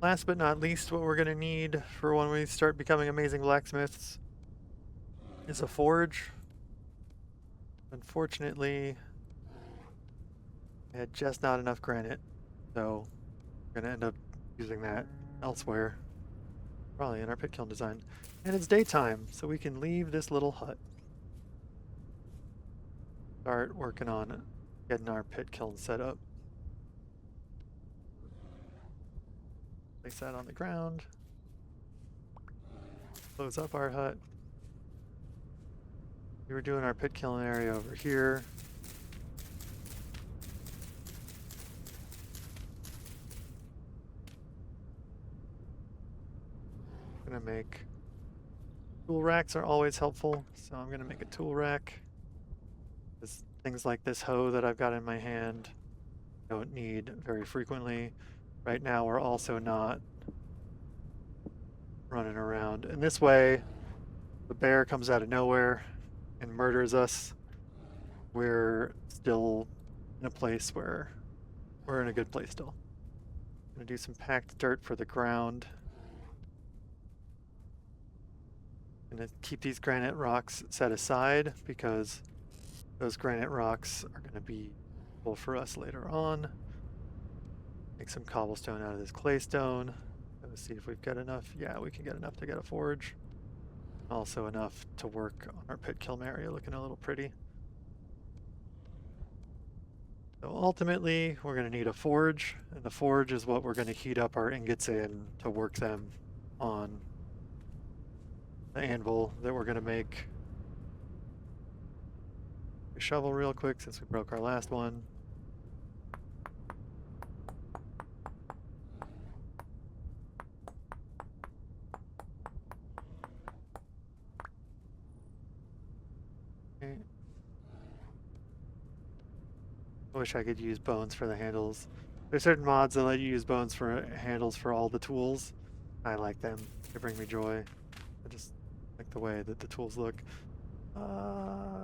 Last but not least, what we're going to need for when we start becoming amazing blacksmiths is a forge. Unfortunately, I had just not enough granite, so we're going to end up using that elsewhere. Probably in our pit kiln design. And it's daytime, so we can leave this little hut. Start working on getting our pit kiln set up. Place that on the ground. Close up our hut. We were doing our pit kiln area over here. I'm gonna make tool racks are always helpful, so I'm gonna make a tool rack. Because things like this hoe that I've got in my hand don't need very frequently. Right now we're also not running around. And this way, the bear comes out of nowhere and murders us. We're still in a place where we're in a good place still. I'm gonna do some packed dirt for the ground. Gonna keep these granite rocks set aside because those granite rocks are gonna be useful for us later on. Make some cobblestone out of this claystone. Let's see if we've got enough. Yeah, we can get enough to get a forge. Also enough to work on our pit kiln area looking a little pretty. So ultimately, we're going to need a forge, and the forge is what we're going to heat up our ingots in to work them on the anvil that we're going to make. A shovel real quick since we broke our last one. Okay. I wish I could use bones for the handles. There's certain mods that let you use bones for handles for all the tools. I like them. They bring me joy. I just like the way that the tools look.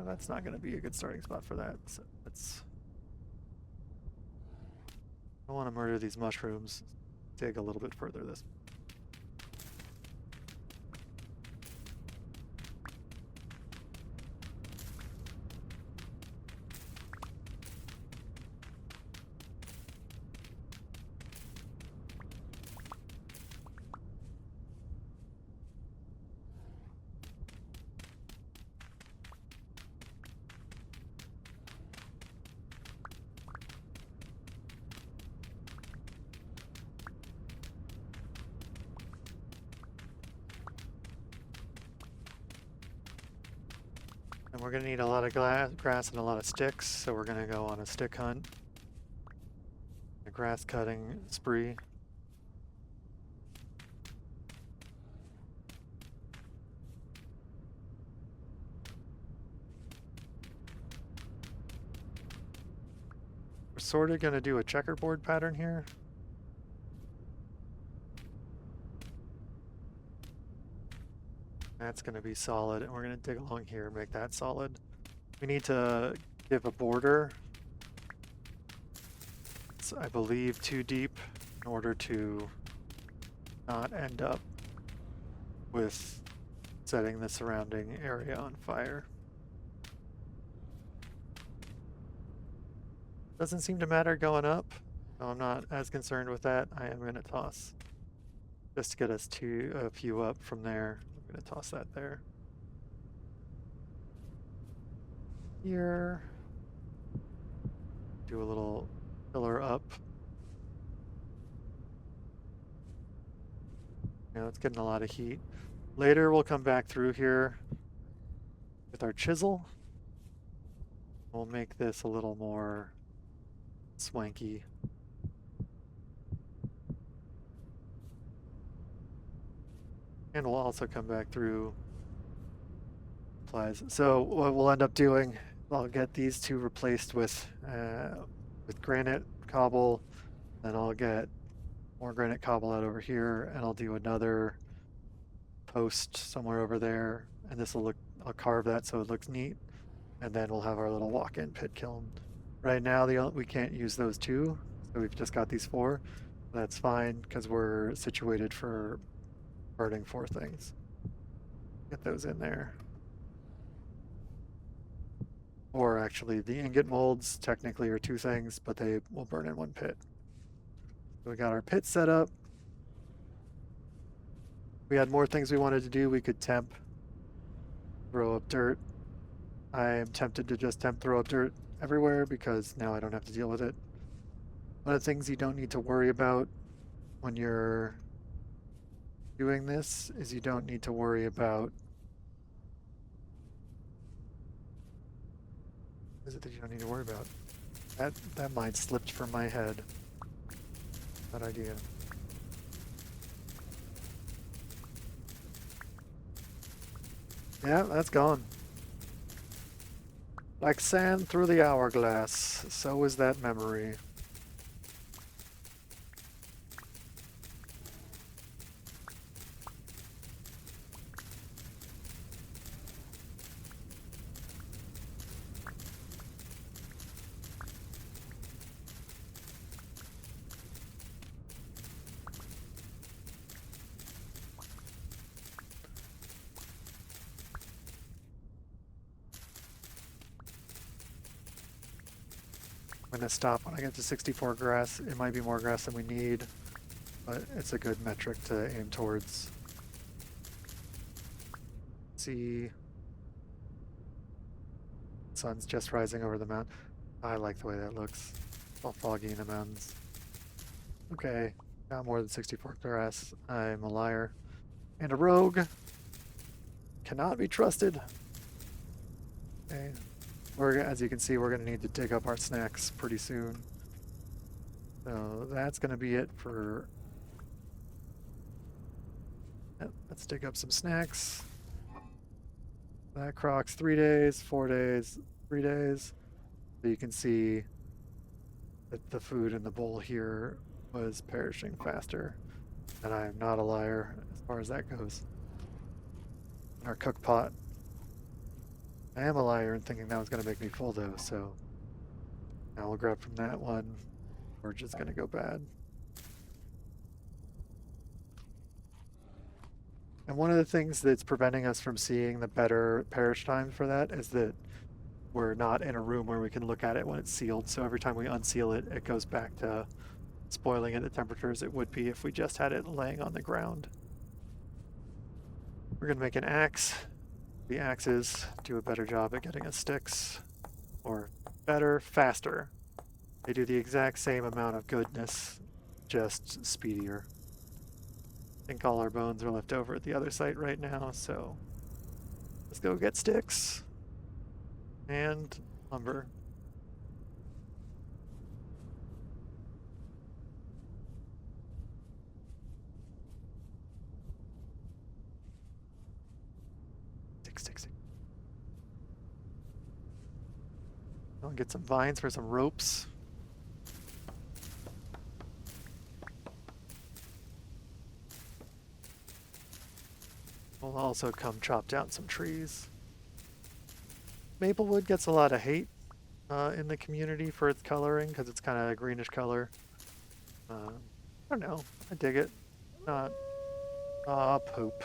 That's not going to be a good starting spot for that. So let's. I want to murder these mushrooms. Dig a little bit further this. And we're going to need a lot of grass and a lot of sticks, so we're going to go on a stick hunt. A grass cutting spree. We're sort of going to do a checkerboard pattern here. That's going to be solid, and we're going to dig along here and make that solid. We need to give a border. It's, I believe, too deep in order to not end up with setting the surrounding area on fire. Doesn't seem to matter going up, so I'm not as concerned with that. I am going to toss just to get us to a few up from there. I'm going to toss that there. Here. Do a little pillar up. Yeah, it's getting a lot of heat. Later we'll come back through here with our chisel. We'll make this a little more swanky. And we'll also come back through supplies. So what we'll end up doing, I'll get these two replaced with granite cobble, then I'll get more granite cobble out over here, and I'll do another post somewhere over there, and this will look, I'll carve that so it looks neat, and then we'll have our little walk-in pit kiln. Right now we can't use those two, so we've just got these four. That's fine because we're situated for burning 4 things. Get those in there. Or actually, the ingot molds technically are 2 things, but they will burn in 1 pit. So we got our pit set up. we had more things we wanted to do, we could temp, throw up dirt. I am tempted to just temp throw up dirt everywhere because now I don't have to deal with it. One of the things you don't need to worry about when you're doing this is you don't need to worry about. What is it that you don't need to worry about? That mine slipped from my head. Bad idea. Yeah, that's gone. Like sand through the hourglass, so is that memory. I'm gonna stop when I get to 64 grass. It might be more grass than we need, but it's a good metric to aim towards. See, sun's just rising over the mountain. I like the way that looks. All foggy in the mountains. Okay, not more than 64 grass. I'm a liar and a rogue. Cannot be trusted. Okay. As you can see, we're going to need to dig up our snacks pretty soon. So that's going to be it for... Let's dig up some snacks. That croc's 3 days, 4 days, 3 days. So you can see that the food in the bowl here was perishing faster. And I am not a liar as far as that goes. Our cook pot. I am a liar in thinking that was going to make me full though, so now we'll grab from that one. We're just going to go bad. And one of the things that's preventing us from seeing the better perish time for that is that we're not in a room where we can look at it when it's sealed. So every time we unseal it, it goes back to spoiling at the temperatures it would be if we just had it laying on the ground. We're going to make an axe. The axes do a better job at getting us sticks. Or better, faster. They do the exact same amount of goodness, just speedier. I think all our bones are left over at the other site right now, so let's go get sticks and lumber. Sticks. I'll get some vines for some ropes. We'll also come chop down some trees. Maplewood gets a lot of hate in the community for its coloring because it's kind of a greenish color. I don't know. I dig it. Not. Ah, poop.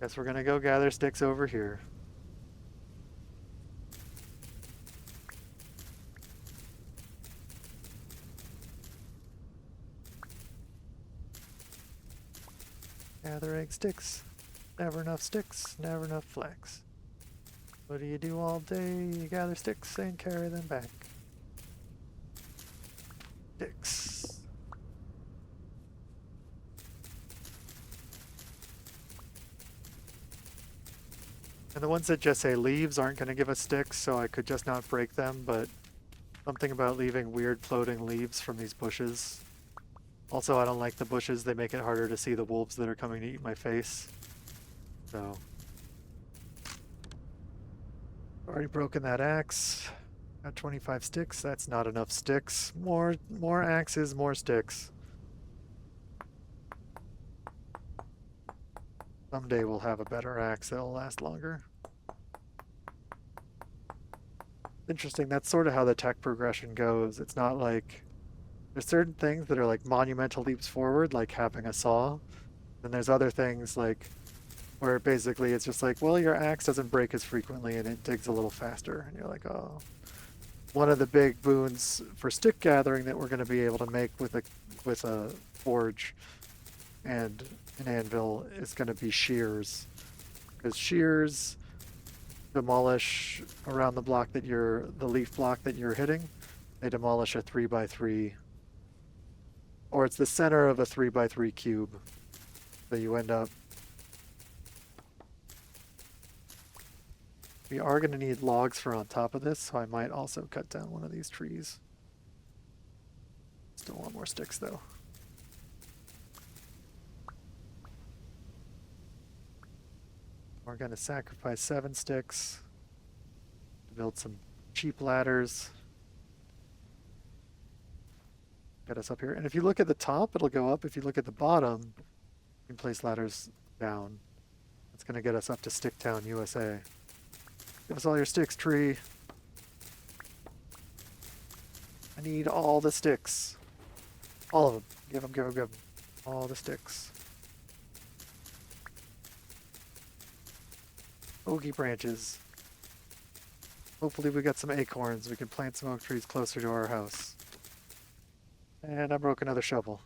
Guess we're gonna go gather sticks over here. Gather egg sticks. Never enough sticks, never enough flax. What do you do all day? You gather sticks and carry them back. Sticks. And the ones that just say leaves aren't going to give us sticks, so I could just not break them, but something about leaving weird floating leaves from these bushes. Also, I don't like the bushes. They make it harder to see the wolves that are coming to eat my face. So, already broken that axe. Got 25 sticks. That's not enough sticks. More axes, more sticks. Someday we'll have a better axe that'll last longer. Interesting, that's sort of how the tech progression goes. It's not like... There's certain things that are like monumental leaps forward, like having a saw. Then there's other things like... where basically it's just like, well, your axe doesn't break as frequently and it digs a little faster. And you're like, oh. One of the big boons for stick gathering that we're going to be able to make with a forge and an anvil is going to be shears, because shears demolish around the block that the leaf block that you're hitting. They demolish a 3x3, or it's the center of a 3x3 cube. So you end up. We are going to need logs for on top of this, so I might also cut down one of these trees. Still want more sticks though. We're going to sacrifice 7 sticks to build some cheap ladders. Get us up here. And if you look at the top, it'll go up. If you look at the bottom, you can place ladders down. That's going to get us up to Sticktown, USA. Give us all your sticks, tree. I need all the sticks. All of them. Give them, give them, give them. All the sticks. Oaky branches. Hopefully we got some acorns. We can plant some oak trees closer to our house. And I broke another shovel.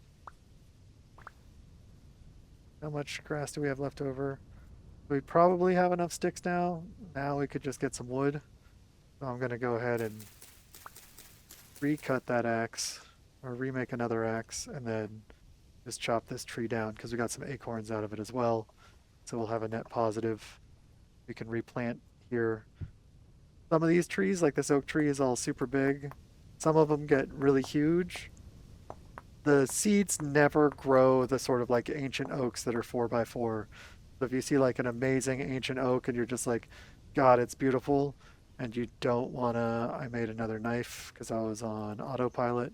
How much grass do we have left over? We probably have enough sticks now. Now we could just get some wood. So I'm going to go ahead and recut that axe, or remake another axe, and then just chop this tree down because we got some acorns out of it as well. So we'll have a net positive. We can replant here. Some of these trees, like this oak tree, is all super big. Some of them get really huge. The seeds never grow the sort of like ancient oaks that are 4x4. So if you see like an amazing ancient oak and you're just like, God, it's beautiful, and you don't wanna, I made another knife because I was on autopilot.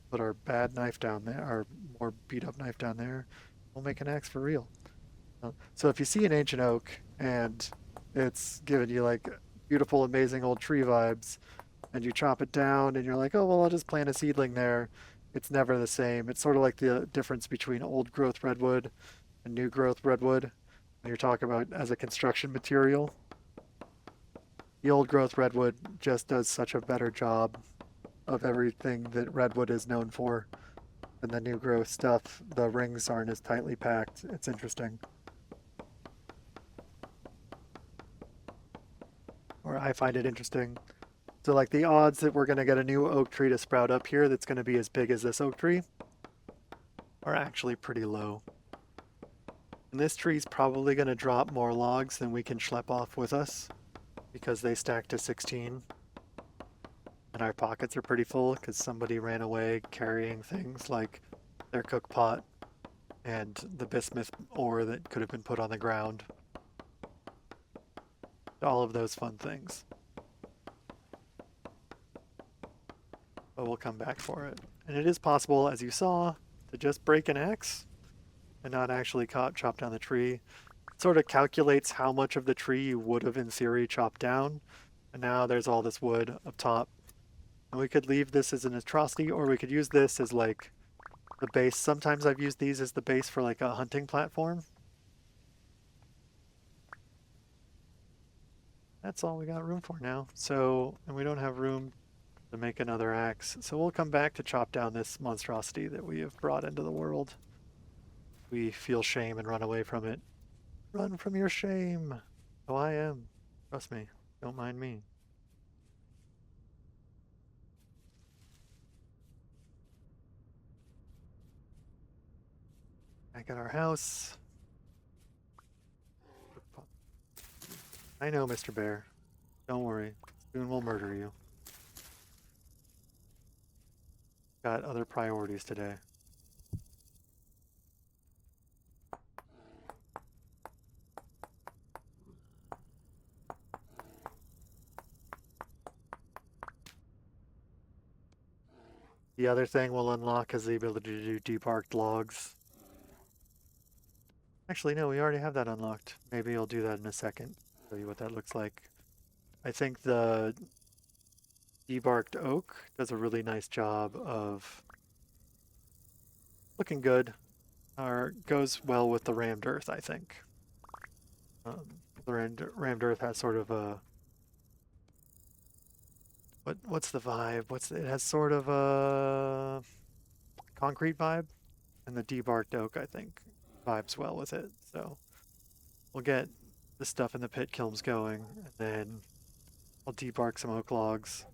Put our bad knife down there, our more beat up knife down there. We'll make an axe for real. So if you see an ancient oak and it's giving you like beautiful, amazing old tree vibes, and you chop it down and you're like, oh, well, I'll just plant a seedling there. It's never the same. It's sort of like the difference between old growth redwood and new growth redwood when you're talking about as a construction material. The old growth redwood just does such a better job of everything that redwood is known for than the new growth stuff. The rings aren't as tightly packed. It's interesting. Or I find it interesting. So like the odds that we're going to get a new oak tree to sprout up here that's going to be as big as this oak tree are actually pretty low. And this tree's probably going to drop more logs than we can schlep off with us because they stack to 16. And our pockets are pretty full because somebody ran away carrying things like their cook pot and the bismuth ore that could have been put on the ground. All of those fun things. But we'll come back for it. And it is possible, as you saw, to just break an axe and not actually chop down the tree. It sort of calculates how much of the tree you would have in theory chopped down. And now there's all this wood up top. And we could leave this as an atrocity, or we could use this as like the base. Sometimes I've used these as the base for like a hunting platform. That's all we got room for now. So, and we don't have room to make another axe. So we'll come back to chop down this monstrosity that we have brought into the world. We feel shame and run away from it. Run from your shame. Oh, I am. Trust me. Don't mind me. Back at our house. I know, Mr. Bear. Don't worry. Soon we'll murder you. Got other priorities today. The other thing we'll unlock is the ability to do debarked logs. Actually, no, we already have that unlocked. Maybe I'll do that in a second. Show you what that looks like. I think the debarked oak does a really nice job of looking good, or goes well with the rammed earth, I think. The rammed earth has sort of a what's the vibe? It has sort of a concrete vibe. And the debarked oak, I think, vibes well with it. So we'll get the stuff in the pit kilns going, and then I'll debark some oak logs.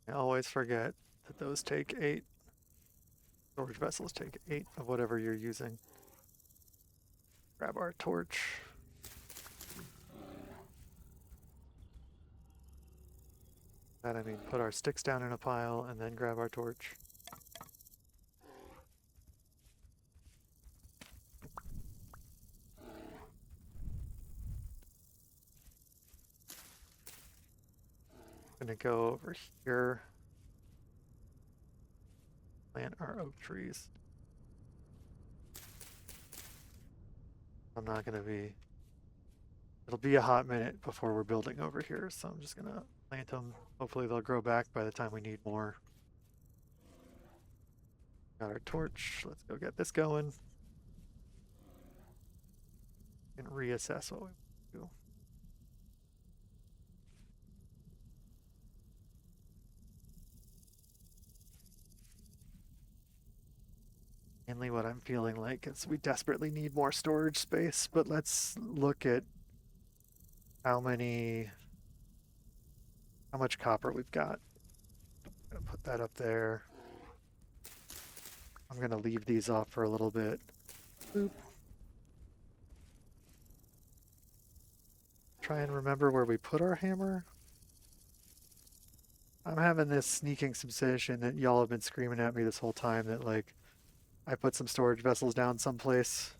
I always forget that those take 8. Storage vessels take 8 of whatever you're using. Grab our torch. That I mean put our sticks down in a pile and then grab our torch. Gonna go over here. Plant our oak trees. I'm not gonna be. It'll be a hot minute before we're building over here, so I'm just gonna plant them. Hopefully they'll grow back by the time we need more. Got our torch. Let's go get this going. And reassess what we do. Mainly what I'm feeling like is we desperately need more storage space, but let's look at how much copper we've got. I'm gonna put that up there. I'm gonna leave these off for a little bit. Boop. Try and remember where we put our hammer. I'm having this sneaking suspicion that y'all have been screaming at me this whole time that like I put some storage vessels down someplace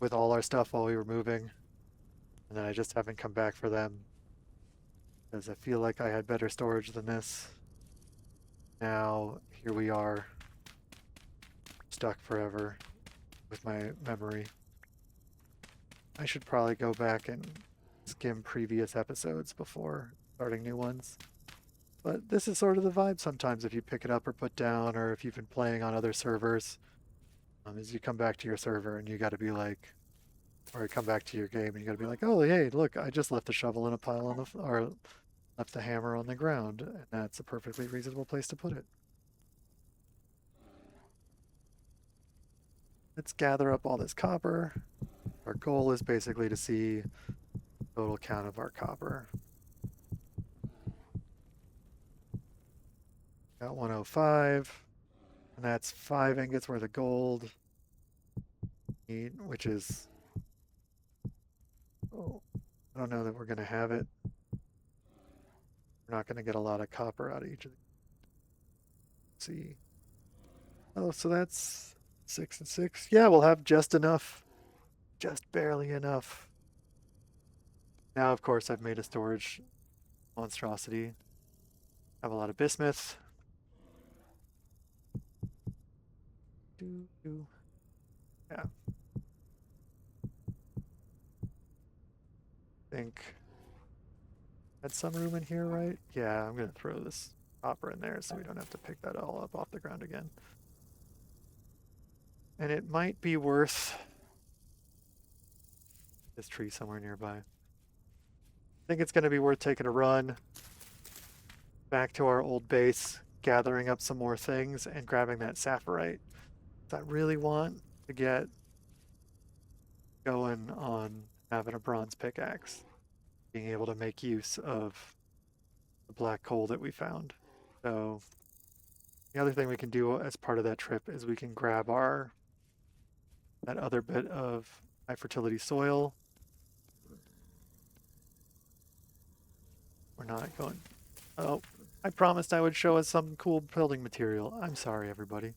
with all our stuff while we were moving, and then I just haven't come back for them because I feel like I had better storage than this. Now here we are, stuck forever with my memory. I should probably go back and skim previous episodes before starting new ones. But this is sort of the vibe sometimes if you pick it up or put down, or if you've been playing on other servers. As you come back to your server and you got to be like, or you come back to your game and you got to be like, oh, hey, look, I just left the shovel in a pile on the, or left the hammer on the ground, and that's a perfectly reasonable place to put it. Let's gather up all this copper. Our goal is basically to see total count of our copper. Got 105, and that's 5 ingots worth of gold, which is, oh, I don't know that we're going to have it. We're not going to get a lot of copper out of each of these. Let's see. Oh, so that's 6 and 6. Yeah, we'll have just enough, just barely enough. Now, of course, I've made a storage monstrosity. Have a lot of bismuth. Yeah. Think had some room in here, right? Yeah, I'm gonna throw this copper in there so we don't have to pick that all up off the ground again. And it might be worth this tree somewhere nearby. I think it's gonna be worth taking a run back to our old base, gathering up some more things and grabbing that sapphirite. I really want to get going on having a bronze pickaxe, being able to make use of the black coal that we found. So the other thing we can do as part of that trip is we can grab that other bit of high fertility soil. We're not going. Oh, I promised I would show us some cool building material. I'm sorry, everybody.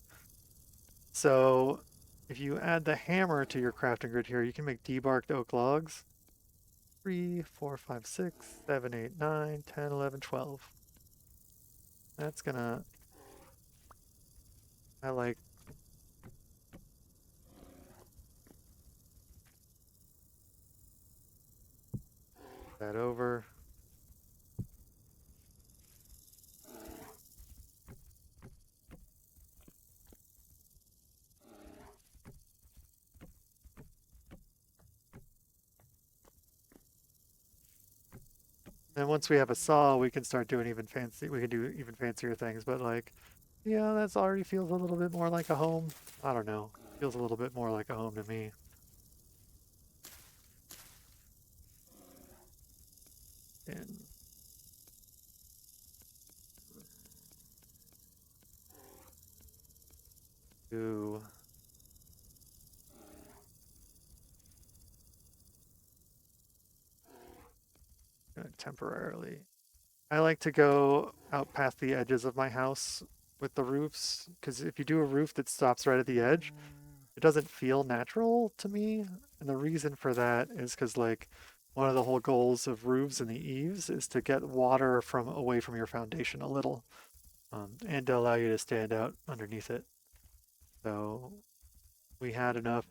So if you add the hammer to your crafting grid here, you can make debarked oak logs. 3, 4, 5, 6, 7, 8, 9, 10, 11, 12. That's gonna, I like that over. And once we have a saw, we can start doing even fancy. We can do even fancier things. But like, yeah, that's already feels a little bit more like a home. I don't know. Feels a little bit more like a home to me. And do temporarily. I like to go out past the edges of my house with the roofs because if you do a roof that stops right at the edge, it doesn't feel natural to me. And the reason for that is because like one of the whole goals of roofs and the eaves is to get water from away from your foundation a little, and to allow you to stand out underneath it. So we had enough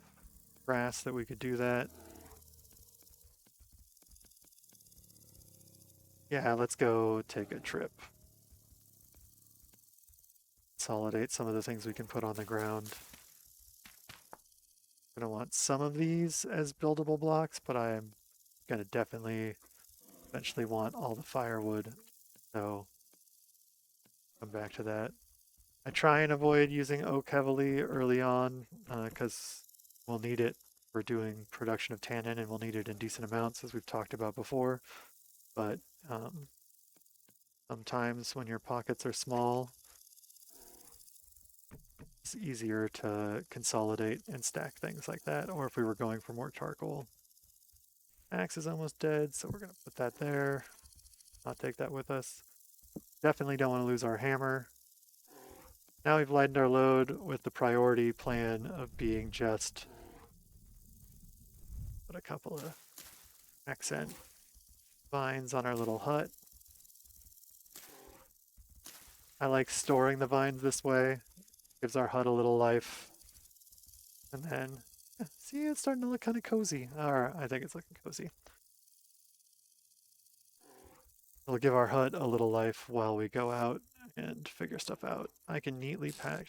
grass that we could do that. Yeah, let's go take a trip. Consolidate some of the things we can put on the ground. I'm gonna want some of these as buildable blocks, but I'm gonna definitely eventually want all the firewood. So come back to that. I try and avoid using oak heavily early on because we'll need it for doing production of tannin and we'll need it in decent amounts as we've talked about before. But sometimes when your pockets are small, it's easier to consolidate and stack things like that. Or if we were going for more charcoal. Axe is almost dead, so we're going to put that there. Not take that with us. Definitely don't want to lose our hammer. Now we've lightened our load with the priority plan of being just put a couple of accent vines on our little hut. I like storing the vines this way. Gives our hut a little life. And then, yeah, see, it's starting to look kind of cozy. Or I think it's looking cozy. It'll give our hut a little life while we go out and figure stuff out. I can neatly pack.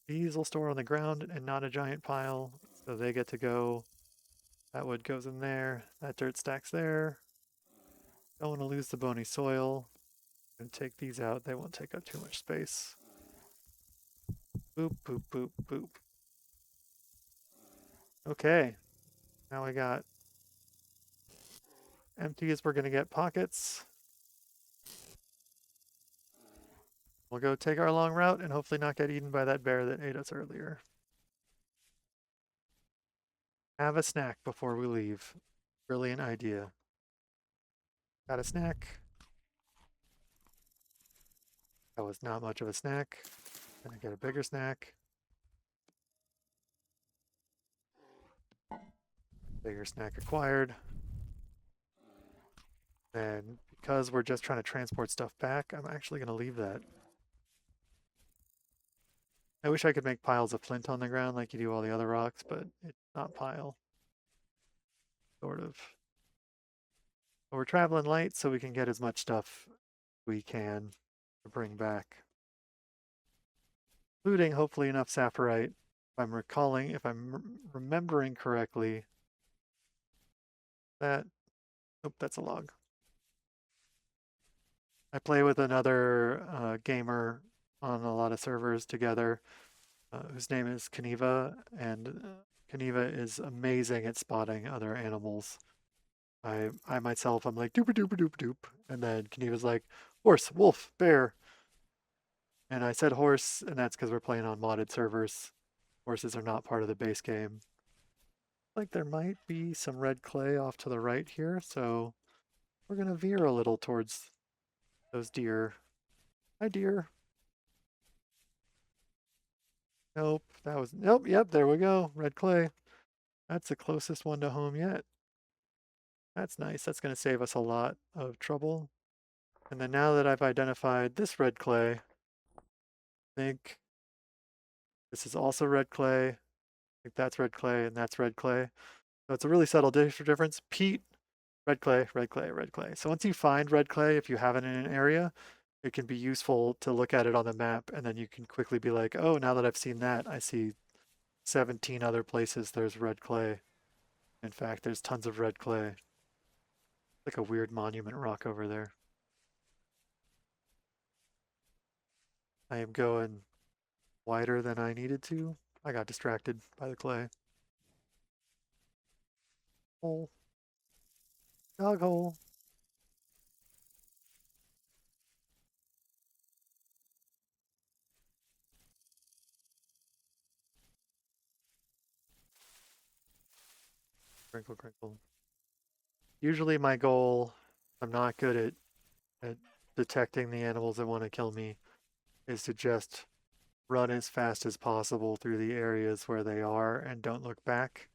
These will store on the ground and not a giant pile, so they get to go. That wood goes in there. That dirt stacks there. Don't want to lose the bony soil. Gonna take these out. They won't take up too much space. Boop, boop, boop, boop. Okay. Now we got empties. We're gonna get pockets. We'll go take our long route and hopefully not get eaten by that bear that ate us earlier. Have a snack before we leave. Brilliant idea. Got a snack. That was not much of a snack. Gonna get a bigger snack. Bigger snack acquired. And because we're just trying to transport stuff back, I'm actually gonna leave that. I wish I could make piles of flint on the ground like you do all the other rocks, but it's not pile. Sort of. But we're traveling light so we can get as much stuff we can to bring back. Including hopefully enough sapphirite. If I'm remembering correctly, that, nope, that's a log. I play with another gamer on a lot of servers together, whose name is Kaniva, and Kaniva is amazing at spotting other animals. I myself, I'm like doop doop doop doop, and then Kaniva's like horse, wolf, bear, and I said horse, and that's because we're playing on modded servers. Horses are not part of the base game. Like there might be some red clay off to the right here, so we're gonna veer a little towards those deer. Hi, deer. Nope, that was, nope, yep, there we go. Red clay. That's the closest one to home yet. That's nice. That's going to save us a lot of trouble. And then now that I've identified this red clay, I think this is also red clay. I think that's red clay and that's red clay. So it's a really subtle difference. Peat, red clay, red clay, red clay. So once you find red clay, if you have it in an area, it can be useful to look at it on the map and then you can quickly be like, oh, now that I've seen that, I see 17 other places there's red clay. In fact, there's tons of red clay. Like a weird monument rock over there. I am going wider than I needed to. I got distracted by the clay. Hole. Dog hole. Crinkle, crinkle. Usually my goal, I'm not good at detecting the animals that want to kill me, is to just run as fast as possible through the areas where they are and don't look back.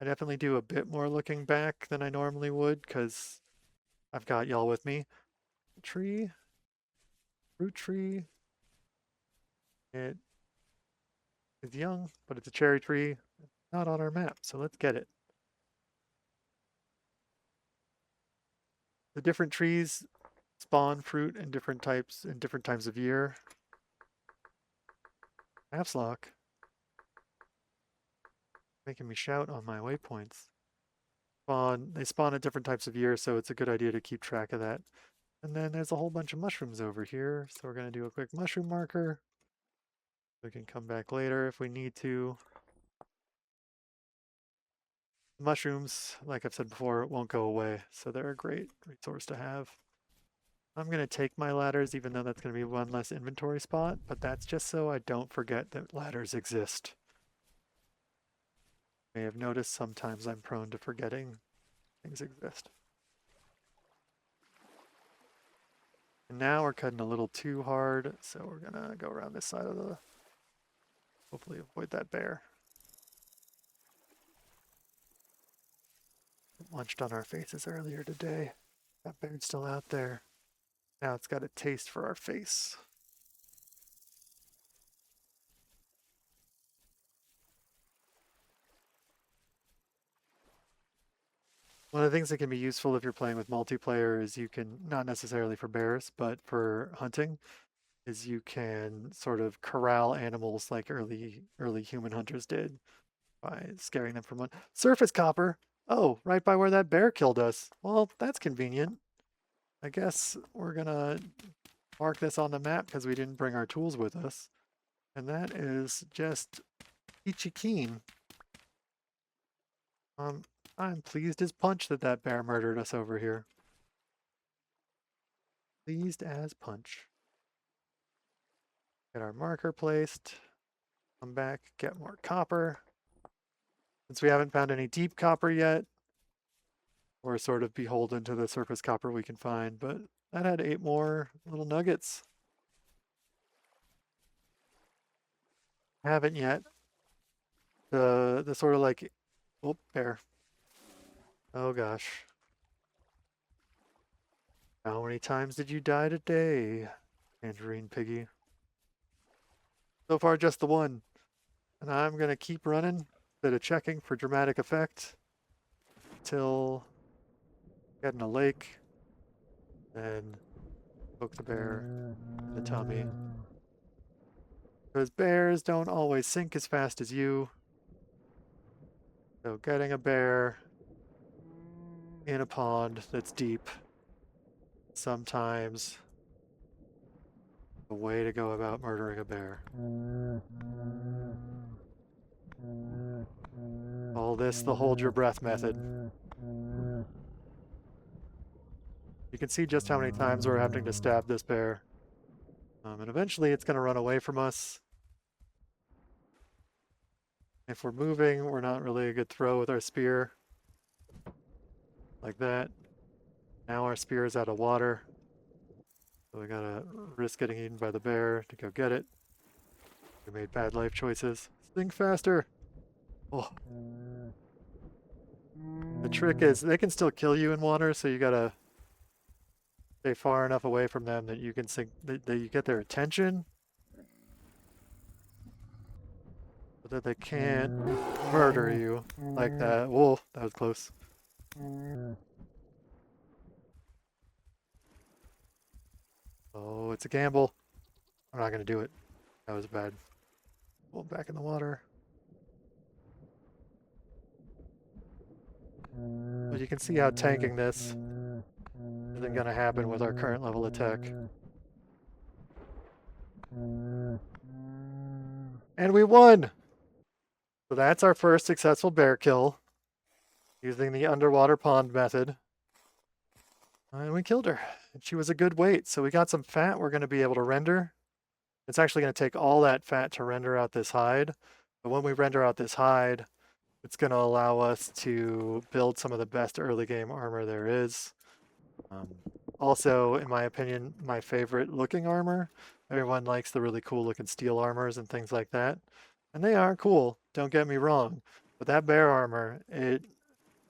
I definitely do a bit more looking back than I normally would because I've got y'all with me. Tree, fruit tree. It is young, but it's a cherry tree. Not on our map, so let's get it. The different trees spawn fruit in different types in different times of year. Halfslock. Making me shout on my waypoints. They spawn at different types of year, so it's a good idea to keep track of that. And then there's a whole bunch of mushrooms over here, so we're going to do a quick mushroom marker. We can come back later if we need to. Mushrooms, like I've said before, won't go away, so they're a great resource to have. I'm going to take my ladders, even though that's going to be one less inventory spot, but that's just so I don't forget that ladders exist. You may have noticed sometimes I'm prone to forgetting things exist. And now we're cutting a little too hard, so we're going to go around this side of the... Hopefully avoid that bear. Lunched on our faces earlier today. That bear's still out there. Now it's got a taste for our face. One of the things that can be useful if you're playing with multiplayer is you can, not necessarily for bears, but for hunting, is you can sort of corral animals like early human hunters did by scaring them from one. Surface copper! Oh, right by where that bear killed us. Well, that's convenient. I guess we're gonna mark this on the map because we didn't bring our tools with us. And that is just peachy keen. I'm pleased as punch that that bear murdered us over here. Pleased as punch. Get our marker placed. Come back, get more copper. Since we haven't found any deep copper yet, we're sort of beholden to the surface copper we can find, but that had 8 more little nuggets. Haven't yet. The sort of like, oh, bear. Oh gosh. How many times did you die today, Tangerinepiggy? So far, just the one. And I'm going to keep running, bit of checking for dramatic effect till getting a lake, then poke the bear in the tummy. Because bears don't always sink as fast as you. So getting a bear in a pond that's deep sometimes the way to go about murdering a bear. All this the hold your breath method. You can see just how many times we're having to stab this bear. And eventually it's going to run away from us. If we're moving, we're not really a good throw with our spear. Like that. Now our spear is out of water. So we gotta risk getting eaten by the bear to go get it. We made bad life choices. Think faster! Oh. The trick is, they can still kill you in water, so you gotta stay far enough away from them that you can sink, that you get their attention. So that they can't murder you like that. Whoa, that was close. Oh, it's a gamble. I'm not gonna do it. That was bad. Pull back in the water. But you can see how tanking this isn't gonna happen with our current level of tech. And we won! So that's our first successful bear kill using the underwater pond method. And we killed her. She was a good weight, so we got some fat we're going to be able to render. It's actually going to take all that fat to render out this hide. But when we render out this hide, it's going to allow us to build some of the best early game armor there is. Also, in my opinion, my favorite looking armor. Everyone likes the really cool looking steel armors and things like that. And they are cool, don't get me wrong. But that bear armor, it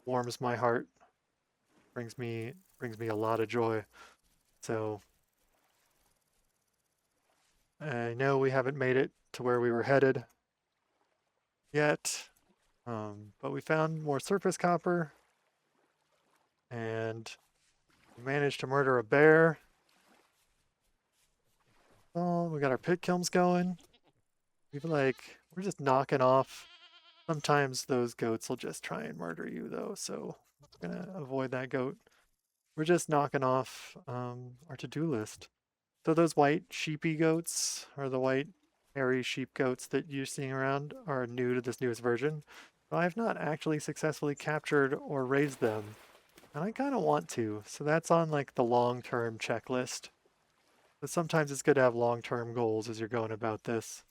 warms my heart. Brings me a lot of joy. So I know we haven't made it to where we were headed yet, but we found more surface copper and we managed to murder a bear. Oh, we got our pit kilns going. We're just knocking off. Sometimes those goats will just try and murder you though, so we're gonna avoid that goat. We're just knocking off our to-do list. So those white sheepy goats, or the white hairy sheep goats that you're seeing around, are new to this newest version. But I have not actually successfully captured or raised them, and I kind of want to. So that's on like the long-term checklist. But sometimes it's good to have long-term goals as you're going about this.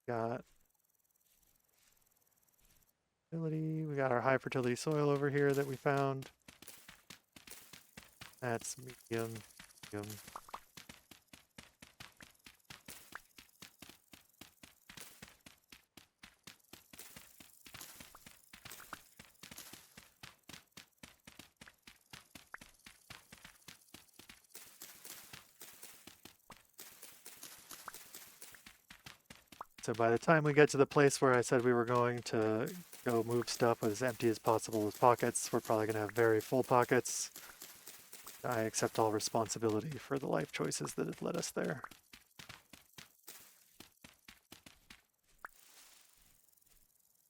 Got fertility. We got our high fertility soil over here that we found. That's medium. So by the time we get to the place where I said we were going to go move stuff with as empty as possible with pockets, we're probably going to have very full pockets. I accept all responsibility for the life choices that have led us there.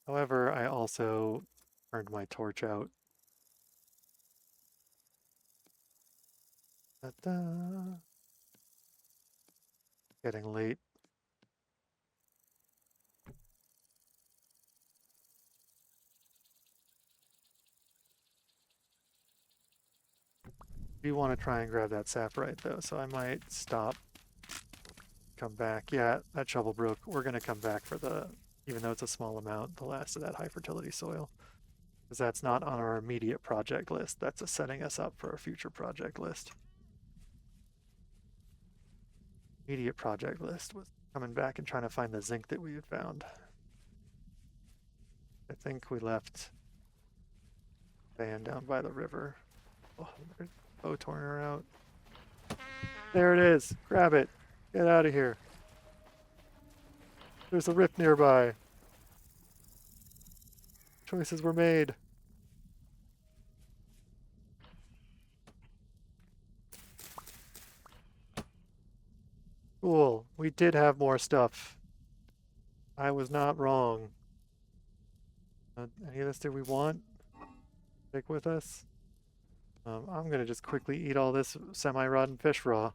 However, I also turned my torch out. Ta-da. Getting late. I do want to try and grab that saprite though, so I might stop, come back. Yeah, that shovel broke. We're going to come back for the, even though it's a small amount, the last of that high fertility soil. Because that's not on our immediate project list. That's a setting us up for a future project list. Immediate project list was coming back and trying to find the zinc that we had found. I think we left Van down by the river. Oh, there's bow torner out. There it is. Grab it. Get out of here. There's a rift nearby. Choices were made. Cool. We did have more stuff. I was not wrong. Any of this did we want? Take with us? I'm gonna just quickly eat all this semi-rotten fish raw.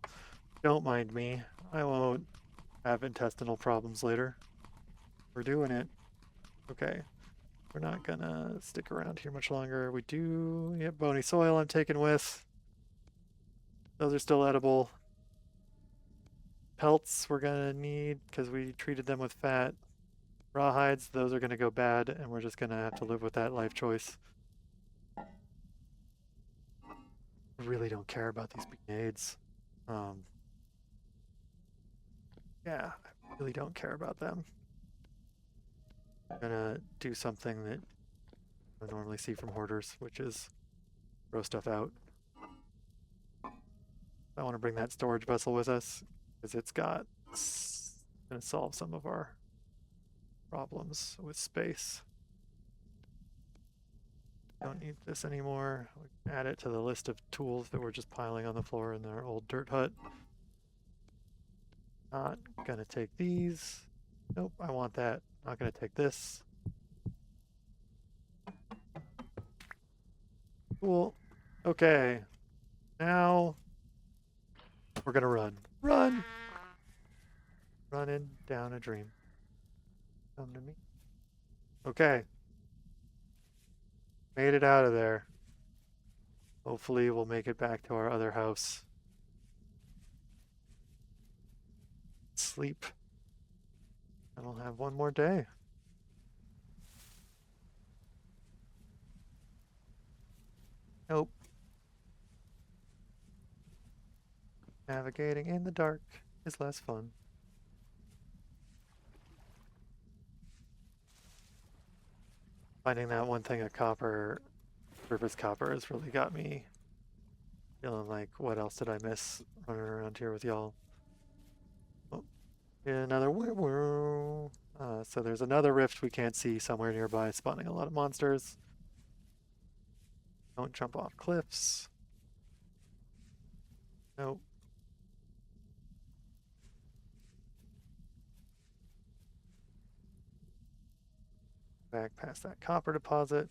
Don't mind me. I won't have intestinal problems later. We're doing it. Okay. We're not gonna stick around here much longer. We do... Yep, bony soil I'm taking with. Those are still edible. Pelts we're gonna need because we treated them with fat. Rawhides, those are gonna go bad, and we're just gonna have to live with that life choice. I really don't care about these grenades. Yeah, I really don't care about them. I'm gonna do something that I normally see from hoarders, which is throw stuff out. I want to bring that storage vessel with us because it's gonna solve some of our problems with space. Don't need this anymore. We can add it to the list of tools that we're just piling on the floor in our old dirt hut. Not gonna take these. Nope, I want that. Not gonna take this. Cool. Okay. Now We're gonna run. Run! Running down a dream. Come to me. Okay. Made it out of there. Hopefully we'll make it back to our other house. Sleep. And we'll have one more day. Nope. Navigating in the dark is less fun. Finding that one thing of copper, surface copper, has really got me feeling like, what else did I miss running around here with y'all? Oh, another so there's another rift we can't see somewhere nearby, spawning a lot of monsters. Don't jump off cliffs. Nope. Back past that copper deposit.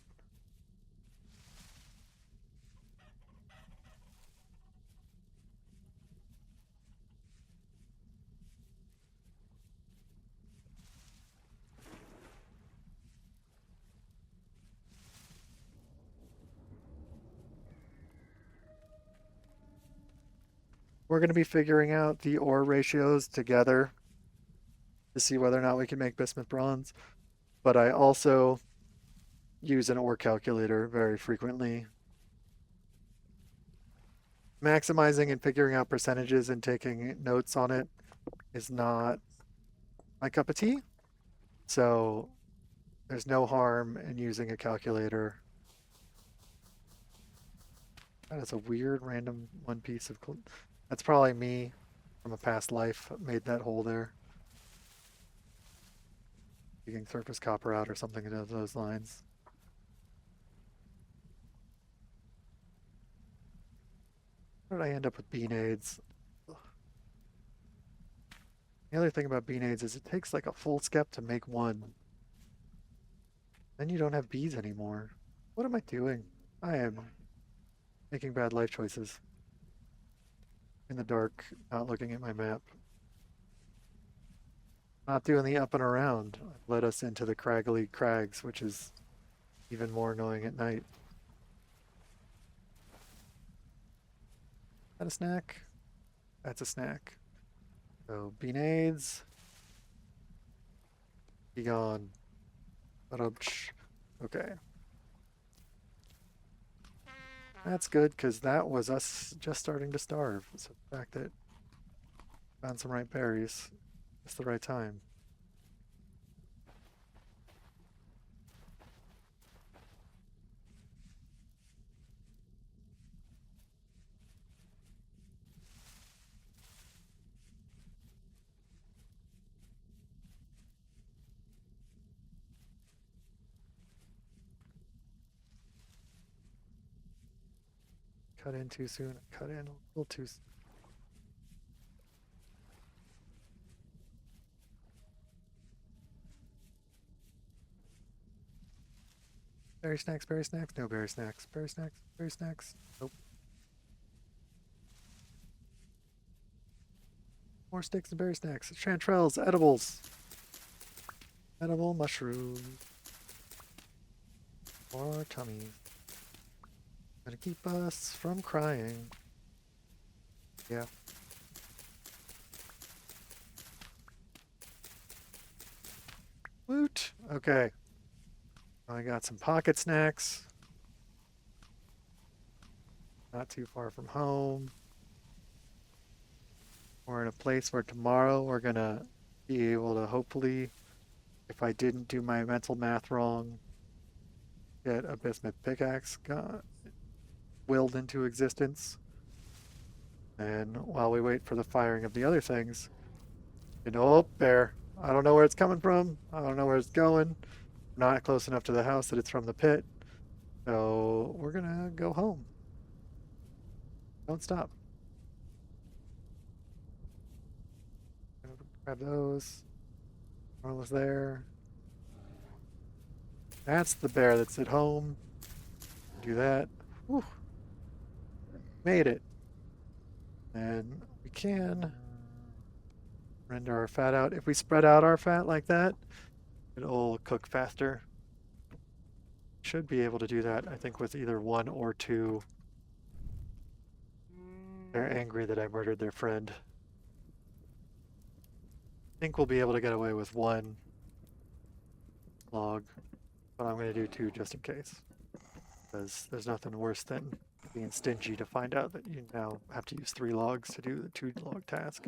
We're going to be figuring out the ore ratios together to see whether or not we can make bismuth bronze. But I also use an ore calculator very frequently. Maximizing and figuring out percentages and taking notes on it is not my cup of tea. So there's no harm in using a calculator. That is a weird random one piece of... That's probably me from a past life made that hole there. Digging surface copper out or something along those lines. How did I end up with beanades? The other thing about beanades is it takes like a full skep to make one. Then you don't have bees anymore. What am I doing? I am making bad life choices. In the dark, not looking at my map. Not doing the up and around led us into the craggly crags, which is even more annoying at night. Is that a snack? That's a snack. So, beanades. Be gone. Okay. That's good, because that was us just starting to starve. So the fact that found some ripe berries, just the right time. Cut in too soon. Cut in a little too soon. Berry snacks, berry snacks. No berry snacks. Berry snacks, berry snacks. Nope. More sticks and berry snacks. Chanterelles, edibles. Edible mushrooms. More tummies. Gonna keep us from crying. Yeah. Woot! Okay. I got some pocket snacks. Not too far from home. We're in a place where tomorrow we're gonna be able to hopefully, if I didn't do my mental math wrong, get a bismuth pickaxe willed into existence. And while we wait for the firing of the other things, oh, bear. I don't know where it's coming from. I don't know where it's going. Not close enough to the house that it's from the pit. So we're gonna go home. Don't stop. Grab those. Almost there. That's the bear that's at home. Do that. Whew. Made it. And we We can render our fat out. If we spread out our fat like that, it'll cook faster. Should be able to do that, I think, with either 1 or 2. They're angry that I murdered their friend. I think we'll be able to get away with 1 log, but I'm going to do 2 just in case. Because there's nothing worse than being stingy to find out that you now have to use 3 logs to do the 2 log task.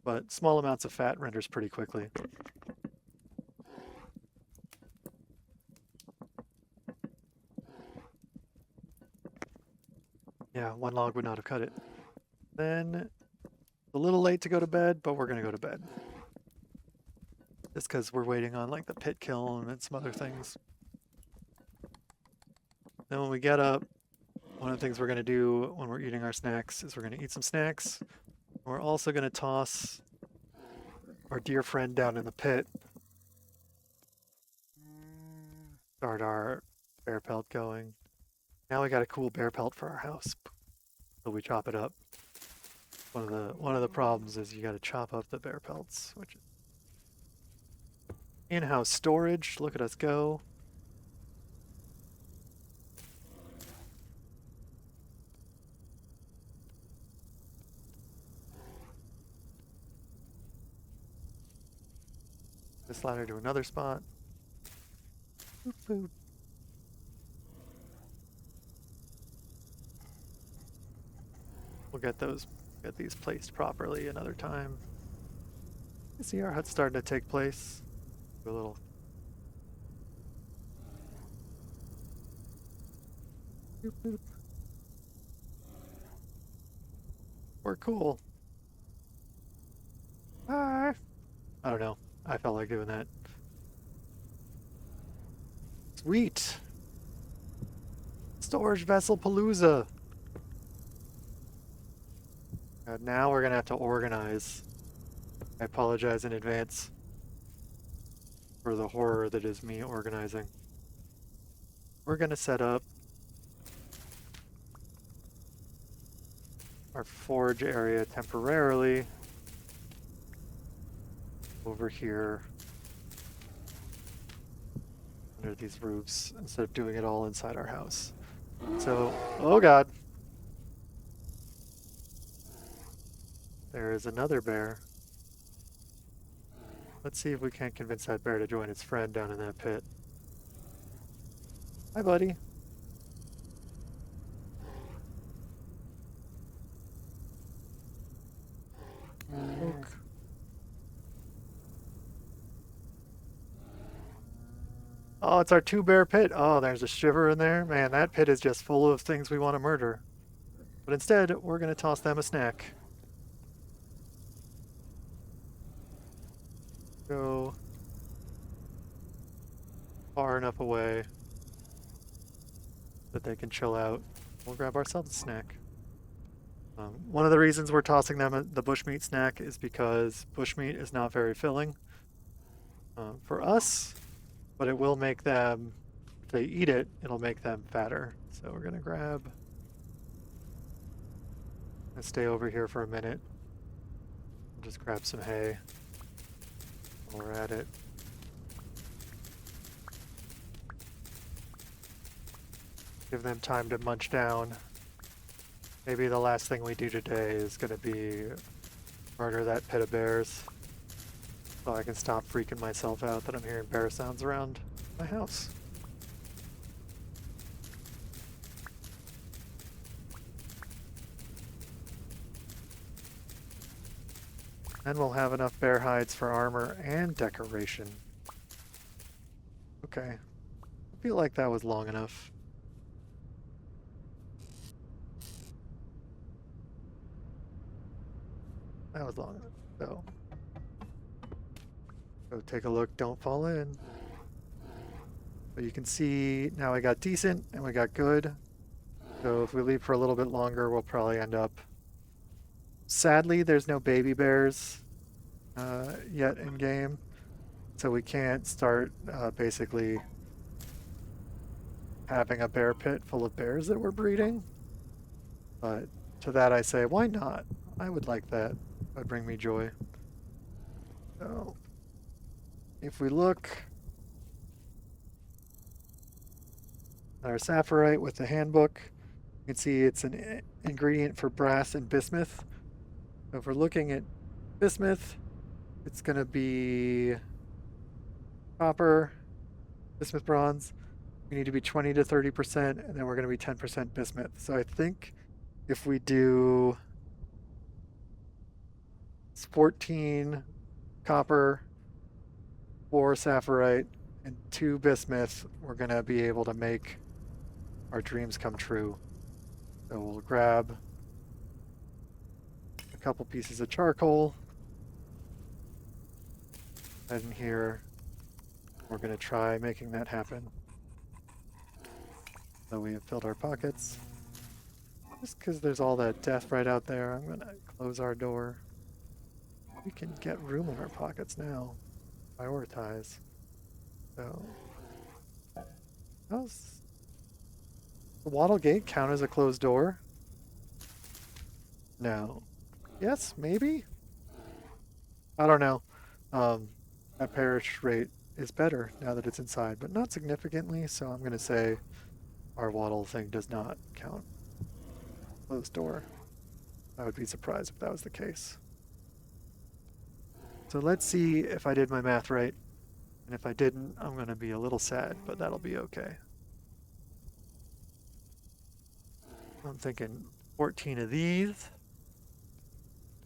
But small amounts of fat renders pretty quickly. Yeah, 1 log would not have cut it. Then, a little late to go to bed, but we're going to go to bed. Just because we're waiting on like the pit kiln and some other things. Then when we get up, one of the things we're going to do when we're eating our snacks is we're going to eat some snacks. We're also going to toss our dear friend down in the pit. Start our bear pelt going. Now we got a cool bear pelt for our house. So we chop it up. One of the problems is you got to chop up the bear pelts, which is in-house storage. Look at us go. This ladder to another spot. Boop, boop. We'll get these placed properly another time. You see our hut's starting to take place. A little. Boop, boop. We're cool. I don't know. I felt like doing that. Sweet. Storage vessel palooza. And now we're gonna have to organize. I apologize in advance for the horror that is me organizing. We're gonna set up our forge area temporarily over here under these roofs instead of doing it all inside our house. So, oh god. There is another bear. Let's see if we can't convince that bear to join its friend down in that pit. Hi, buddy. Look. Oh, it's our 2-bear pit. Oh, there's a shiver in there. Man, that pit is just full of things we want to murder. But instead, we're going to toss them a snack. Go far enough away that they can chill out. We'll grab ourselves a snack. One of the reasons we're tossing them the bushmeat snack is because bushmeat is not very filling for us, but it will make them, if they eat it, it'll make them fatter. So we're going to grab and stay over here for a minute. Just grab some hay while we're at it. Give them time to munch down. Maybe the last thing we do today is going to be murder that pit of bears so I can stop freaking myself out that I'm hearing bear sounds around my house. Then we'll have enough bear hides for armor and decoration. Okay. I feel like that was long enough. That was long enough. Go take a look, don't fall in. But you can see now we got decent and we got good. So if we leave for a little bit longer, we'll probably end up. Sadly, there's no baby bears yet in game. So we can't start basically having a bear pit full of bears that we're breeding. But to that I say, why not? I would like that. That would bring me joy. So, if we look at our sapphirite with the handbook, you can see it's an ingredient for brass and bismuth. So if we're looking at bismuth, it's going to be copper, bismuth bronze. We need to be 20 to 30%, and then we're going to be 10% bismuth. So I think if we do 14 copper, 4 sapphirite, and 2 bismuth, we're going to be able to make our dreams come true. So we'll grab a couple pieces of charcoal. And in here, we're going to try making that happen. So we have filled our pockets. Just because there's all that death right out there, I'm going to close our door. We can get room in our pockets now. Prioritize. So, does the wattle gate count as a closed door? No. Yes, maybe? I don't know. That perish rate is better now that it's inside, but not significantly, so I'm going to say our wattle thing does not count. Closed door. I would be surprised if that was the case. So let's see if I did my math right. And if I didn't, I'm going to be a little sad, but that'll be okay. I'm thinking 14 of these,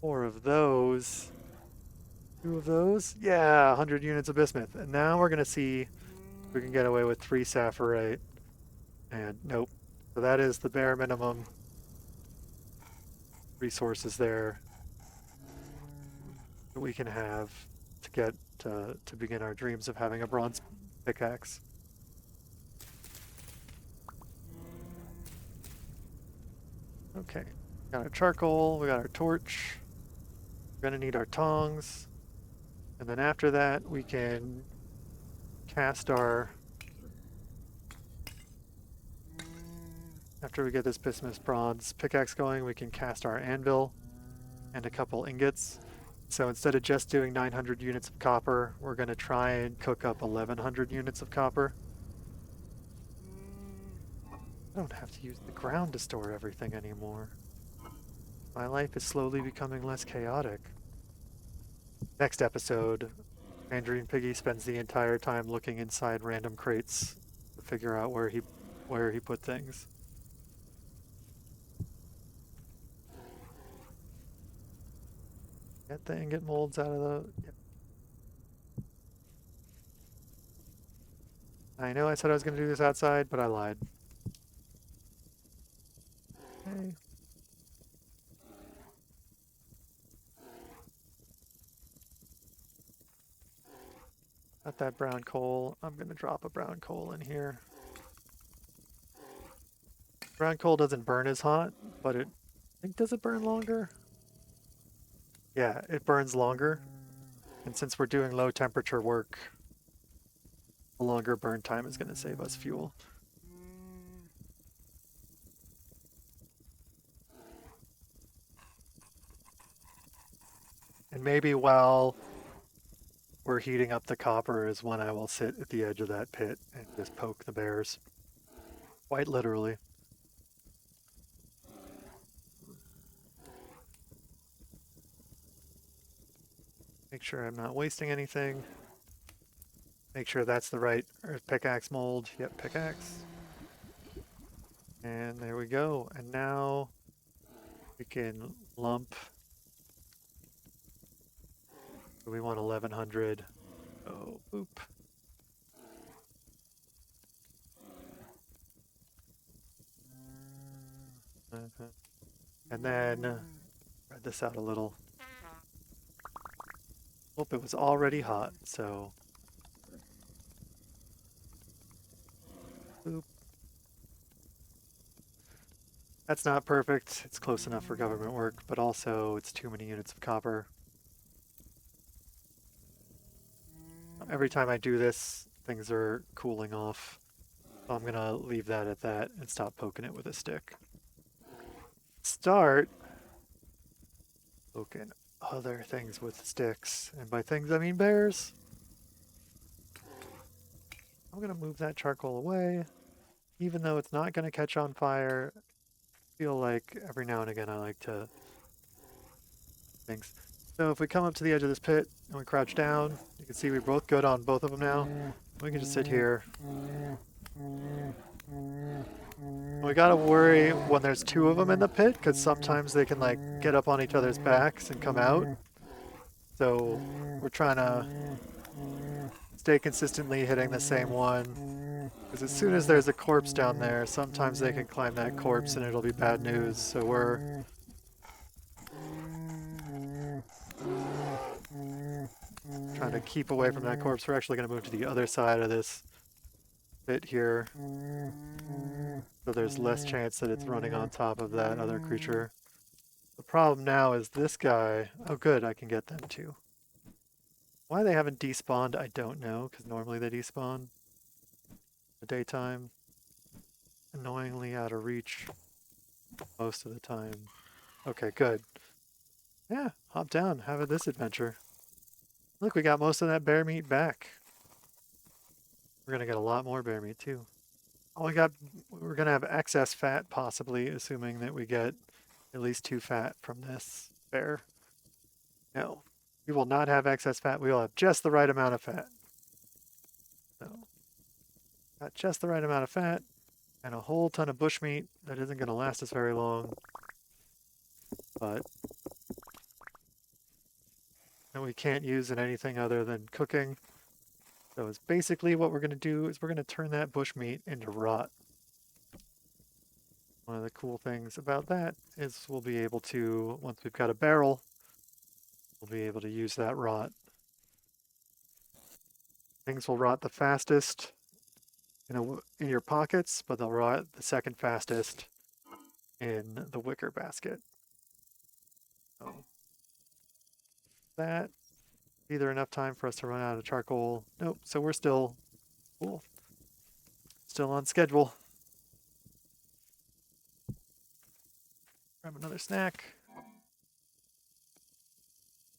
4 of those, 2 of those. Yeah, 100 units of bismuth. And now we're going to see if we can get away with 3 sapphirite. And nope. So that is the bare minimum resources there that we can have to get to begin our dreams of having a bronze pickaxe. Okay, got our charcoal, we got our torch. We're gonna need our tongs. And then after that, we can cast our... After we get this bismuth bronze pickaxe going, we can cast our anvil and a couple ingots. So instead of just doing 900 units of copper, we're going to try and cook up 1100 units of copper. I don't have to use the ground to store everything anymore. My life is slowly becoming less chaotic. Next episode, Tangerinepiggy spends the entire time looking inside random crates to figure out where he put things. Get the ingot molds out of the... Yep. I know I said I was going to do this outside, but I lied. Okay. Got that brown coal. I'm going to drop a brown coal in here. Brown coal doesn't burn as hot, but does it burn longer? Yeah, it burns longer. And since we're doing low temperature work, a longer burn time is going to save us fuel. And maybe while we're heating up the copper is when I will sit at the edge of that pit and just poke the bears. Quite literally. Make sure I'm not wasting anything. Make sure that's the right pickaxe mold. Yep, pickaxe. And there we go. And now we can lump. We want 1100. Oh, boop. And then spread this out a little. Hope it was already hot, so boop. That's not perfect. It's close enough for government work, but also it's too many units of copper. Every time I do this, things are cooling off. So I'm gonna leave that at that and stop poking it with a stick. Start poking other things with sticks. And by things, I mean bears. I'm going to move that charcoal away. Even though it's not going to catch on fire, I feel like every now and again I like to things. So if we come up to the edge of this pit and we crouch down, you can see we're both good on both of them now. We can just sit here. We gotta worry when there's two of them in the pit, because sometimes they can like get up on each other's backs and come out. So we're trying to stay consistently hitting the same one. Because as soon as there's a corpse down there, sometimes they can climb that corpse and it'll be bad news. So we're trying to keep away from that corpse. We're actually going to move to the other side of this pit here. So there's less chance that it's running on top of that other creature. The problem now is this guy. Oh good, I can get them too. Why they haven't despawned, I don't know, because normally they despawn in the daytime. Annoyingly out of reach most of the time. Okay, good. Yeah, hop down, have this adventure. Look, we got most of that bear meat back. We're gonna get a lot more bear meat too. We're gonna have excess fat possibly, assuming that we get at least 2 fat from this bear. No, we will not have excess fat. We will have just the right amount of fat. So, got just the right amount of fat and a whole ton of bushmeat that isn't gonna last us very long. But and we can't use in anything other than cooking. So it's basically what we're going to do is we're going to turn that bushmeat into rot. One of the cool things about that is we'll be able to, once we've got a barrel, we'll be able to use that rot. Things will rot the fastest in your pockets, but they'll rot the second fastest in the wicker basket. So that either enough time for us to run out of charcoal. Nope, so we're still cool. Still on schedule. Grab another snack.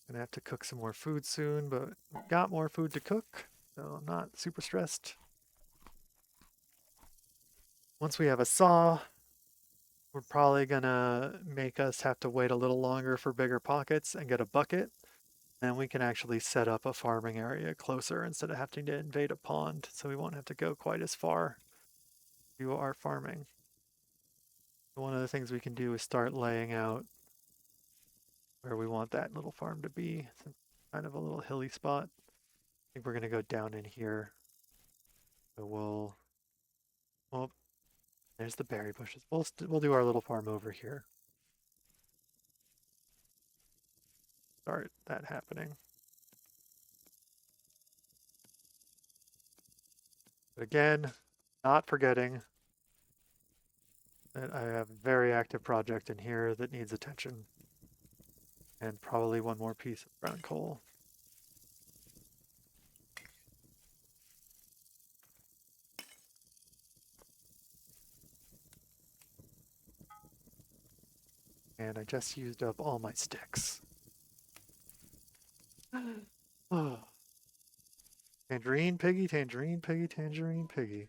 Gonna have to cook some more food soon, but we've got more food to cook, so I'm not super stressed. Once we have a saw, we're probably gonna make us have to wait a little longer for bigger pockets and get a bucket. Then we can actually set up a farming area closer instead of having to invade a pond, so we won't have to go quite as far to do our farming. One of the things we can do is start laying out where we want that little farm to be. It's kind of a little hilly spot. I think we're gonna go down in here. So well, there's the berry bushes. We'll do our little farm over here. Start that happening. But again, not forgetting that I have a very active project in here that needs attention. And probably one more piece of brown coal. And I just used up all my sticks. Oh. Tangerine piggy, tangerine piggy, tangerine piggy.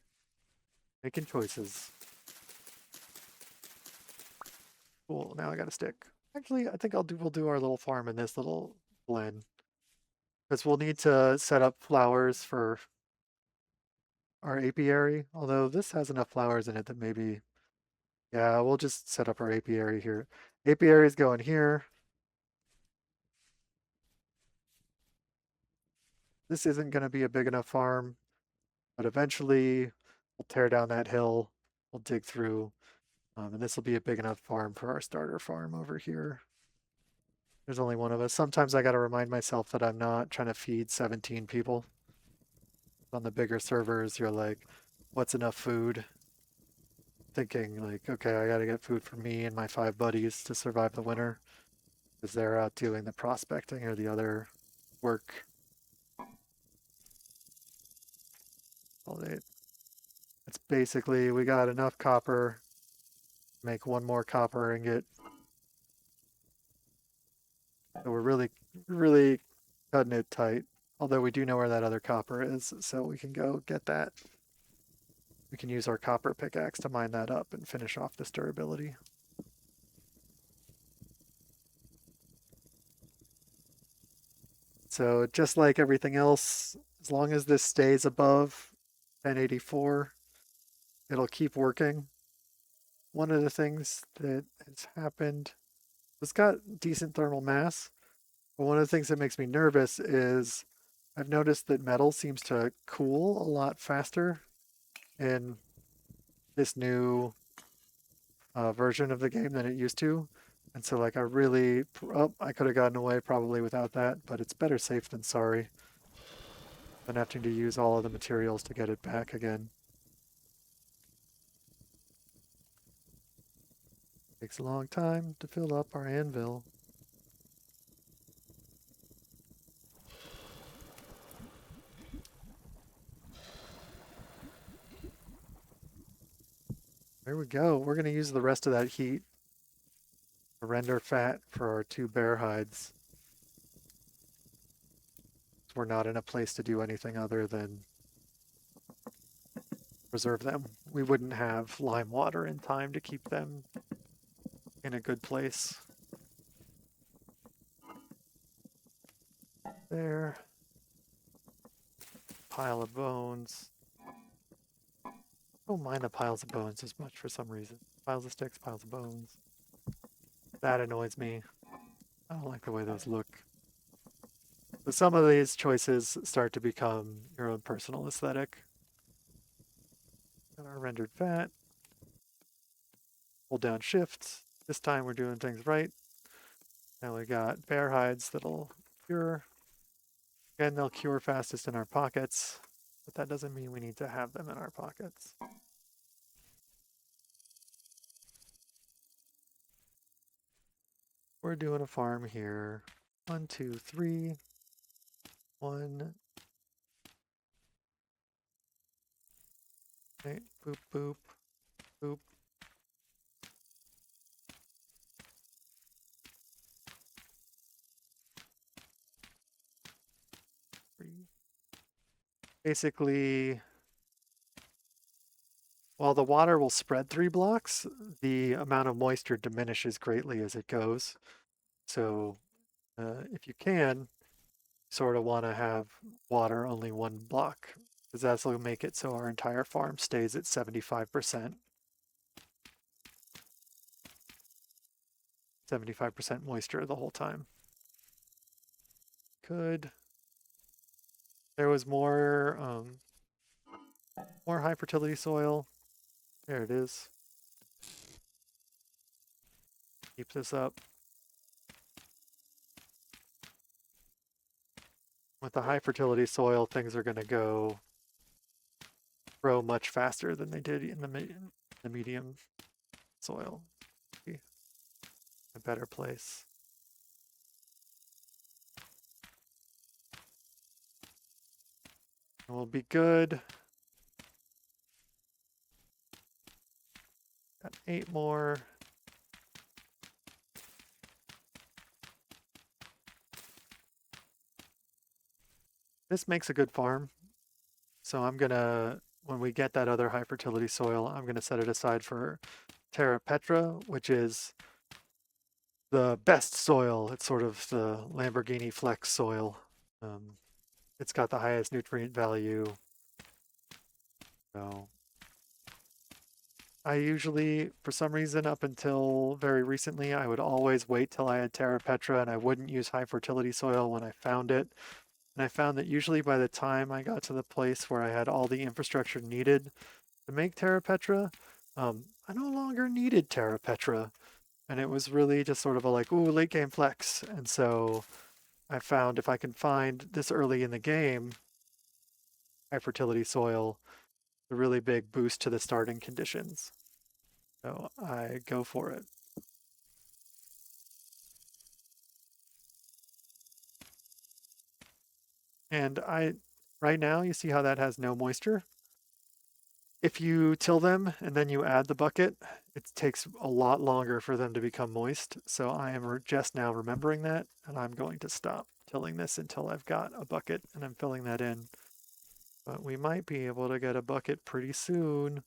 Making choices. Cool, now I got a stick. Actually, I think we'll do our little farm in this little glen. Because we'll need to set up flowers for our apiary. Although this has enough flowers in it that maybe, yeah, we'll just set up our apiary here. Apiary is going here. This isn't going to be a big enough farm, but eventually we'll tear down that hill. We'll dig through, and this will be a big enough farm for our starter farm over here. There's only one of us. Sometimes I got to remind myself that I'm not trying to feed 17 people. On the bigger servers, you're like, what's enough food? Thinking like, okay, I got to get food for me and my 5 buddies to survive the winter. Because they're out doing the prospecting or the other work. It's basically, we got enough copper, make 1 more copper ingot. So we're really cutting it tight. Although we do know where that other copper is, so we can go get that. We can use our copper pickaxe to mine that up and finish off this durability. So just like everything else, as long as this stays above 1084, it'll keep working. One of the things that has happened, it's got decent thermal mass, but one of the things that makes me nervous is I've noticed that metal seems to cool a lot faster in this new version of the game than it used to. And so like I could have gotten away probably without that, but it's better safe than sorry than having to use all of the materials to get it back again. Takes a long time to fill up our anvil. There we go. We're going to use the rest of that heat to render fat for our 2 bear hides. We're not in a place to do anything other than preserve them. We wouldn't have lime water in time to keep them in a good place. There. Pile of bones. I don't mind the piles of bones as much for some reason. Piles of sticks, piles of bones. That annoys me. I don't like the way those look. But some of these choices start to become your own personal aesthetic. Got our rendered fat. Hold down shift. This time we're doing things right. Now we got bear hides that'll cure. Again, they'll cure fastest in our pockets, but that doesn't mean we need to have them in our pockets. We're doing a farm here. 1, 2, 3. 1. Okay, boop, boop, boop. Basically, while the water will spread 3 blocks, the amount of moisture diminishes greatly as it goes. So if you can, sort of want to have water only 1 block, because that'll make it so our entire farm stays at 75%. 75% moisture the whole time. Good. There was more high fertility soil. There it is. Keep this up. With the high fertility soil, things are going to grow much faster than they did in the medium soil. A better place. And we'll be good. Got 8 more. This makes a good farm. So I'm gonna, when we get that other high fertility soil, I'm gonna set it aside for Terra Petra, which is the best soil. It's sort of the Lamborghini Flex soil. It's got the highest nutrient value. So I usually, for some reason, up until very recently, I would always wait till I had Terra Petra and I wouldn't use high fertility soil when I found it. And I found that usually by the time I got to the place where I had all the infrastructure needed to make Terra Petra, I no longer needed Terra Petra. And it was really just sort of a like, ooh, late game flex. And so I found if I can find this early in the game, high fertility soil, a really big boost to the starting conditions. So I go for it. And right now, you see how that has no moisture? If you till them and then you add the bucket, it takes a lot longer for them to become moist. So I am just now remembering that, and I'm going to stop tilling this until I've got a bucket and I'm filling that in. But we might be able to get a bucket pretty soon.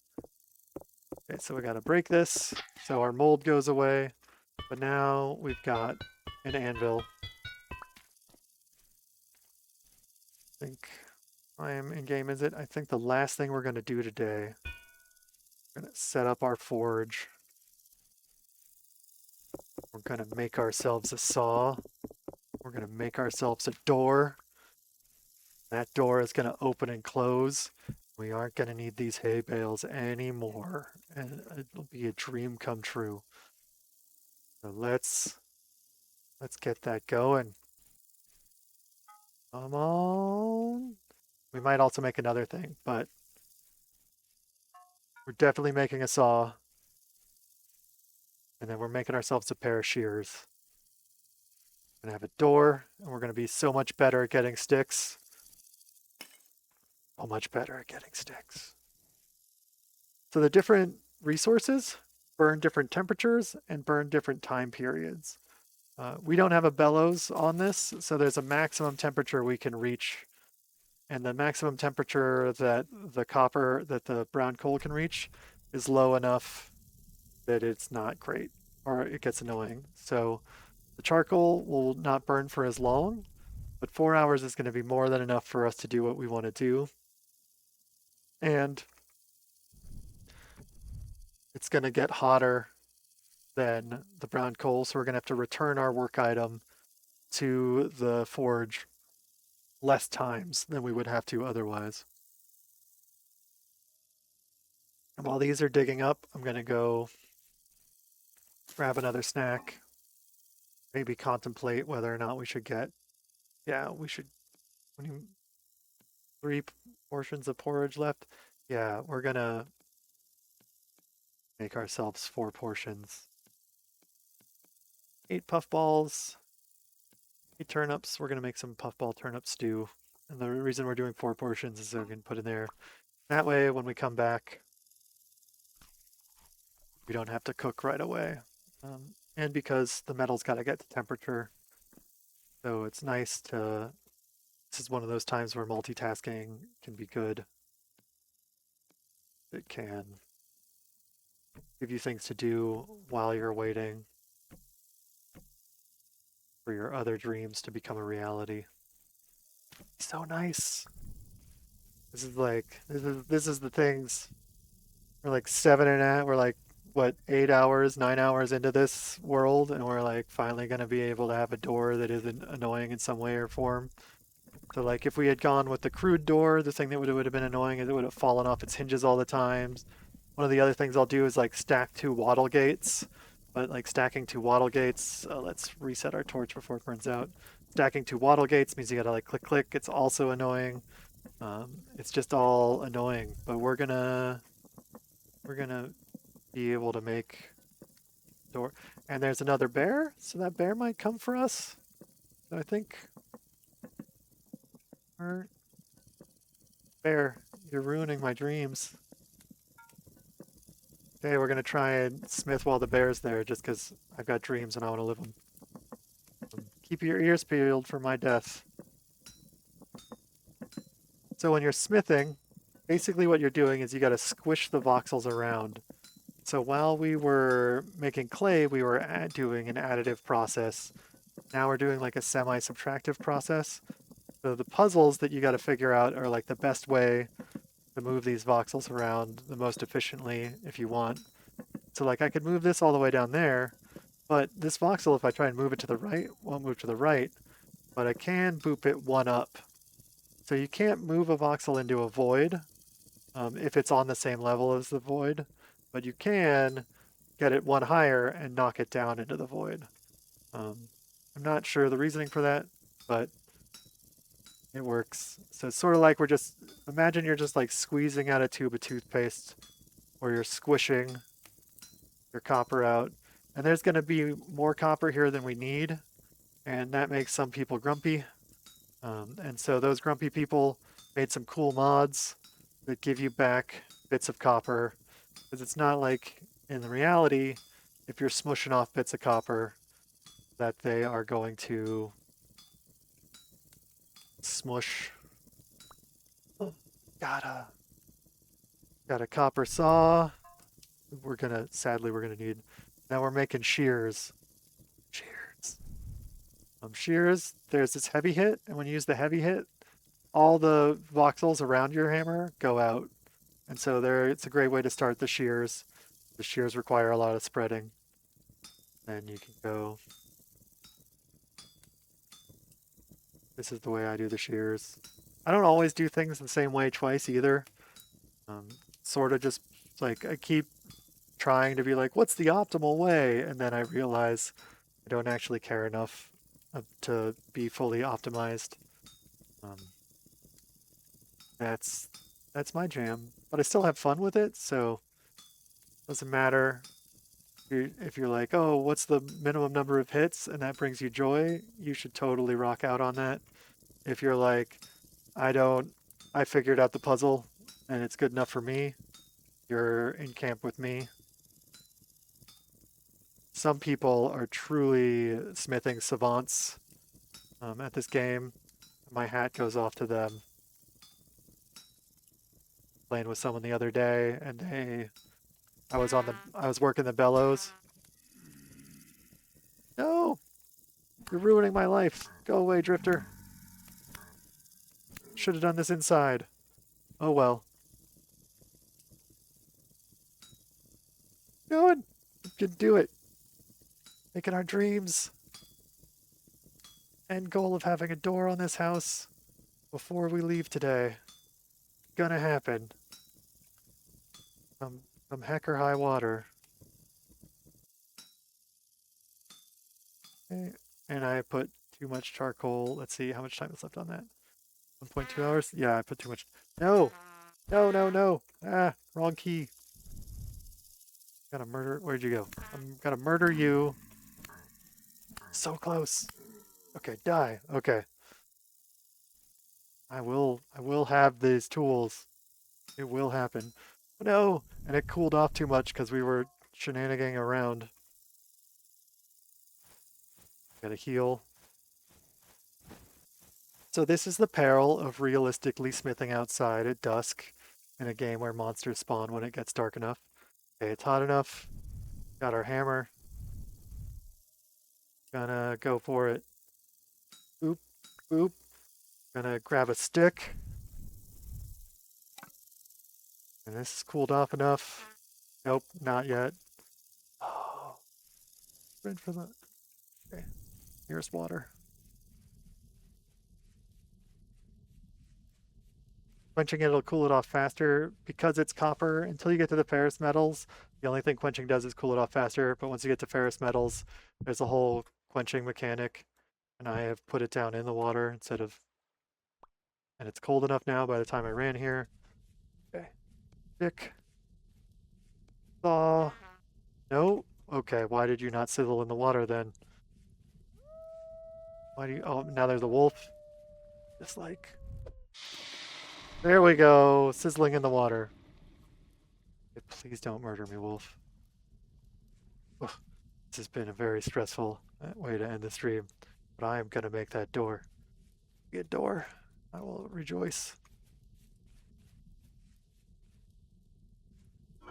Okay, so we got to break this so our mold goes away. But now we've got an anvil. I think I am in game, is it? I think the last thing we're going to do today, we're going to set up our forge. We're going to make ourselves a saw. We're going to make ourselves a door. That door is going to open and close. We aren't going to need these hay bales anymore. And it'll be a dream come true. So let's get that going. Come on. We might also make another thing, but we're definitely making a saw. And then we're making ourselves a pair of shears. We're going to have a door, and we're going to be so much better at getting sticks. So much better at getting sticks. So the different resources burn different temperatures and burn different time periods. We don't have a bellows on this, so there's a maximum temperature we can reach. And the maximum temperature that the brown coal can reach is low enough that it's not great, or it gets annoying. So the charcoal will not burn for as long, but 4 hours is going to be more than enough for us to do what we want to do. And it's going to get hotter than the brown coal, so we're going to have to return our work item to the forge less times than we would have to otherwise. And while these are digging up, I'm going to go grab another snack, maybe contemplate whether or not we should get, we should, 3 portions of porridge left. Yeah, we're going to make ourselves 4 portions. 8 puffballs, 8 turnips. We're going to make some puffball turnip stew. And the reason we're doing 4 portions is so we can put in there. That way, when we come back, we don't have to cook right away. And because the metal's got to get to temperature. So it's nice to, this is one of those times where multitasking can be good. It can give you things to do while you're waiting for your other dreams to become a reality. So nice. This is like, this is the things. We're like 8 hours, 9 hours into this world, and we're like finally gonna be able to have a door that isn't annoying in some way or form. So like if we had gone with the crude door, the thing that would have been annoying is it would have fallen off its hinges all the times. One of the other things I'll do is like stack 2 wattle gates, but like stacking 2 wattle gates, let's reset our torch before it burns out. Stacking 2 wattle gates means you gotta like click click. It's also annoying. It's just all annoying, but we're gonna be able to make door. And there's another bear, so that bear might come for us. So I think, bear, you're ruining my dreams. Okay, we're gonna try and smith while the bear's there, just because I've got dreams and I want to live them. Keep your ears peeled for my death. So when you're smithing, basically what you're doing is you got to squish the voxels around. So while we were making clay, we were doing an additive process. Now we're doing like a semi-subtractive process. So the puzzles that you got to figure out are like the best way to move these voxels around the most efficiently if you want. So like I could move this all the way down there, but this voxel, if I try and move it to the right, won't move to the right, but I can boop it 1 up. So you can't move a voxel into a void if it's on the same level as the void, but you can get it 1 higher and knock it down into the void. I'm not sure the reasoning for that, but it works. So it's sort of like imagine you're just like squeezing out a tube of toothpaste, or you're squishing your copper out. And there's going to be more copper here than we need, and that makes some people grumpy. And so those grumpy people made some cool mods that give you back bits of copper, because it's not like in reality, if you're smushing off bits of copper, that they are going to smush. Oh, got a copper saw. Sadly, we're gonna need. Now we're making shears. Shears. Shears. There's this heavy hit, and when you use the heavy hit, all the voxels around your hammer go out, and so it's a great way to start the shears. The shears require a lot of spreading, and you can go. This is the way I do the shears. I don't always do things the same way twice either. Sort of just like I keep trying to be like, what's the optimal way? And then I realize I don't actually care enough to be fully optimized. That's my jam. But I still have fun with it, so it doesn't matter if you're like, oh, what's the minimum number of hits, and that brings you joy, you should totally rock out on that. If you're like, I figured out the puzzle and it's good enough for me, you're in camp with me. Some people are truly smithing savants at this game. My hat goes off to them. Playing with someone the other day, and I was working the bellows. No, you're ruining my life. Go away, Drifter. Should have done this inside. Oh well. Going. You can do it. Making our dreams. End goal of having a door on this house before we leave today. Gonna happen. From heck or high water. Okay. And I put too much charcoal. Let's see how much time is left on that. 1.2 hours? Yeah, I put too much. No! No, no, no! Ah, wrong key. Gotta murder. Where'd you go? I'm gonna murder you. So close. Okay, die. Okay. I will have these tools. It will happen. But no! And it cooled off too much because we were shenaniganing around. Gotta heal. So this is the peril of realistically smithing outside at dusk in a game where monsters spawn when it gets dark enough. Okay, it's hot enough. Got our hammer. Gonna go for it. Boop, boop. Gonna grab a stick. And this is cooled off enough. Nope, not yet. Oh, ready for the. Okay, here's water. Quenching it'll cool it off faster because it's copper. Until you get to the ferrous metals, the only thing quenching does is cool it off faster. But once you get to ferrous metals, there's a whole quenching mechanic, and I have put it down in the water instead of. And it's cold enough now by the time I ran here. Okay, stick. Saw. No? Okay, why did you not sizzle in the water then? Why do you... Oh, now there's a wolf. Just like... There we go, sizzling in the water. Please don't murder me, wolf. Ugh, this has been a very stressful way to end the stream. But I am going to make that door. Good door. I will rejoice.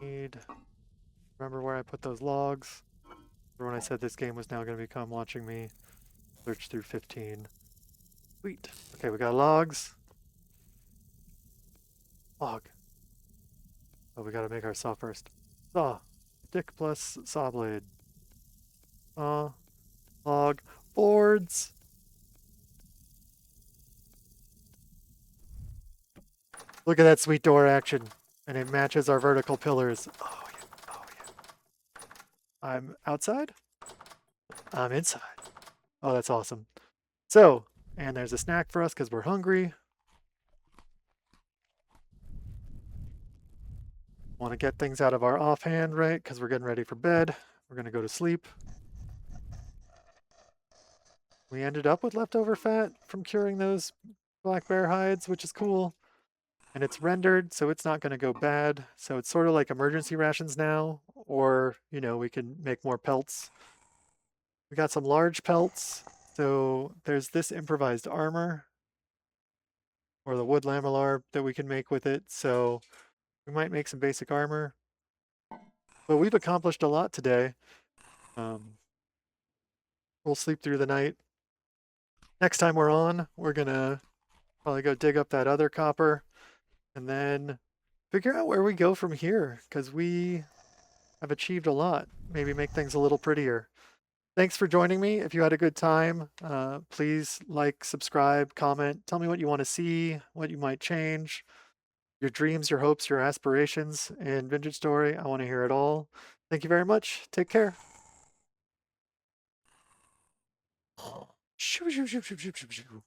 Remember where I put those logs? Remember when I said this game was now going to become watching me search through 15. Sweet. Okay, we got logs. Log. Oh, we gotta make our saw first. Saw. Stick plus saw blade. Saw. Log. Boards! Look at that sweet door action. And it matches our vertical pillars. Oh, yeah. Oh, yeah. I'm outside? I'm inside. Oh, that's awesome. So, and there's a snack for us because we're hungry. Want to get things out of our offhand, right? Because we're getting ready for bed. We're going to go to sleep. We ended up with leftover fat from curing those black bear hides, which is cool. And it's rendered, so it's not going to go bad. So it's sort of like emergency rations now, or, you know, we can make more pelts. We got some large pelts. So there's this improvised armor or the wood lamellar that we can make with it. So we might make some basic armor. But we've accomplished a lot today. We'll sleep through the night. Next time we're on, we're gonna probably go dig up that other copper and then figure out where we go from here, because we have achieved a lot. Maybe make things a little prettier. Thanks for joining me. If you had a good time, please like, subscribe, comment, tell me what you want to see, what you might change, your dreams, your hopes, your aspirations in Vintage Story. I want to hear it all. Thank you very much. Take care. Shoo, shoo, shoo, shoo, shoo, shoo, shoo.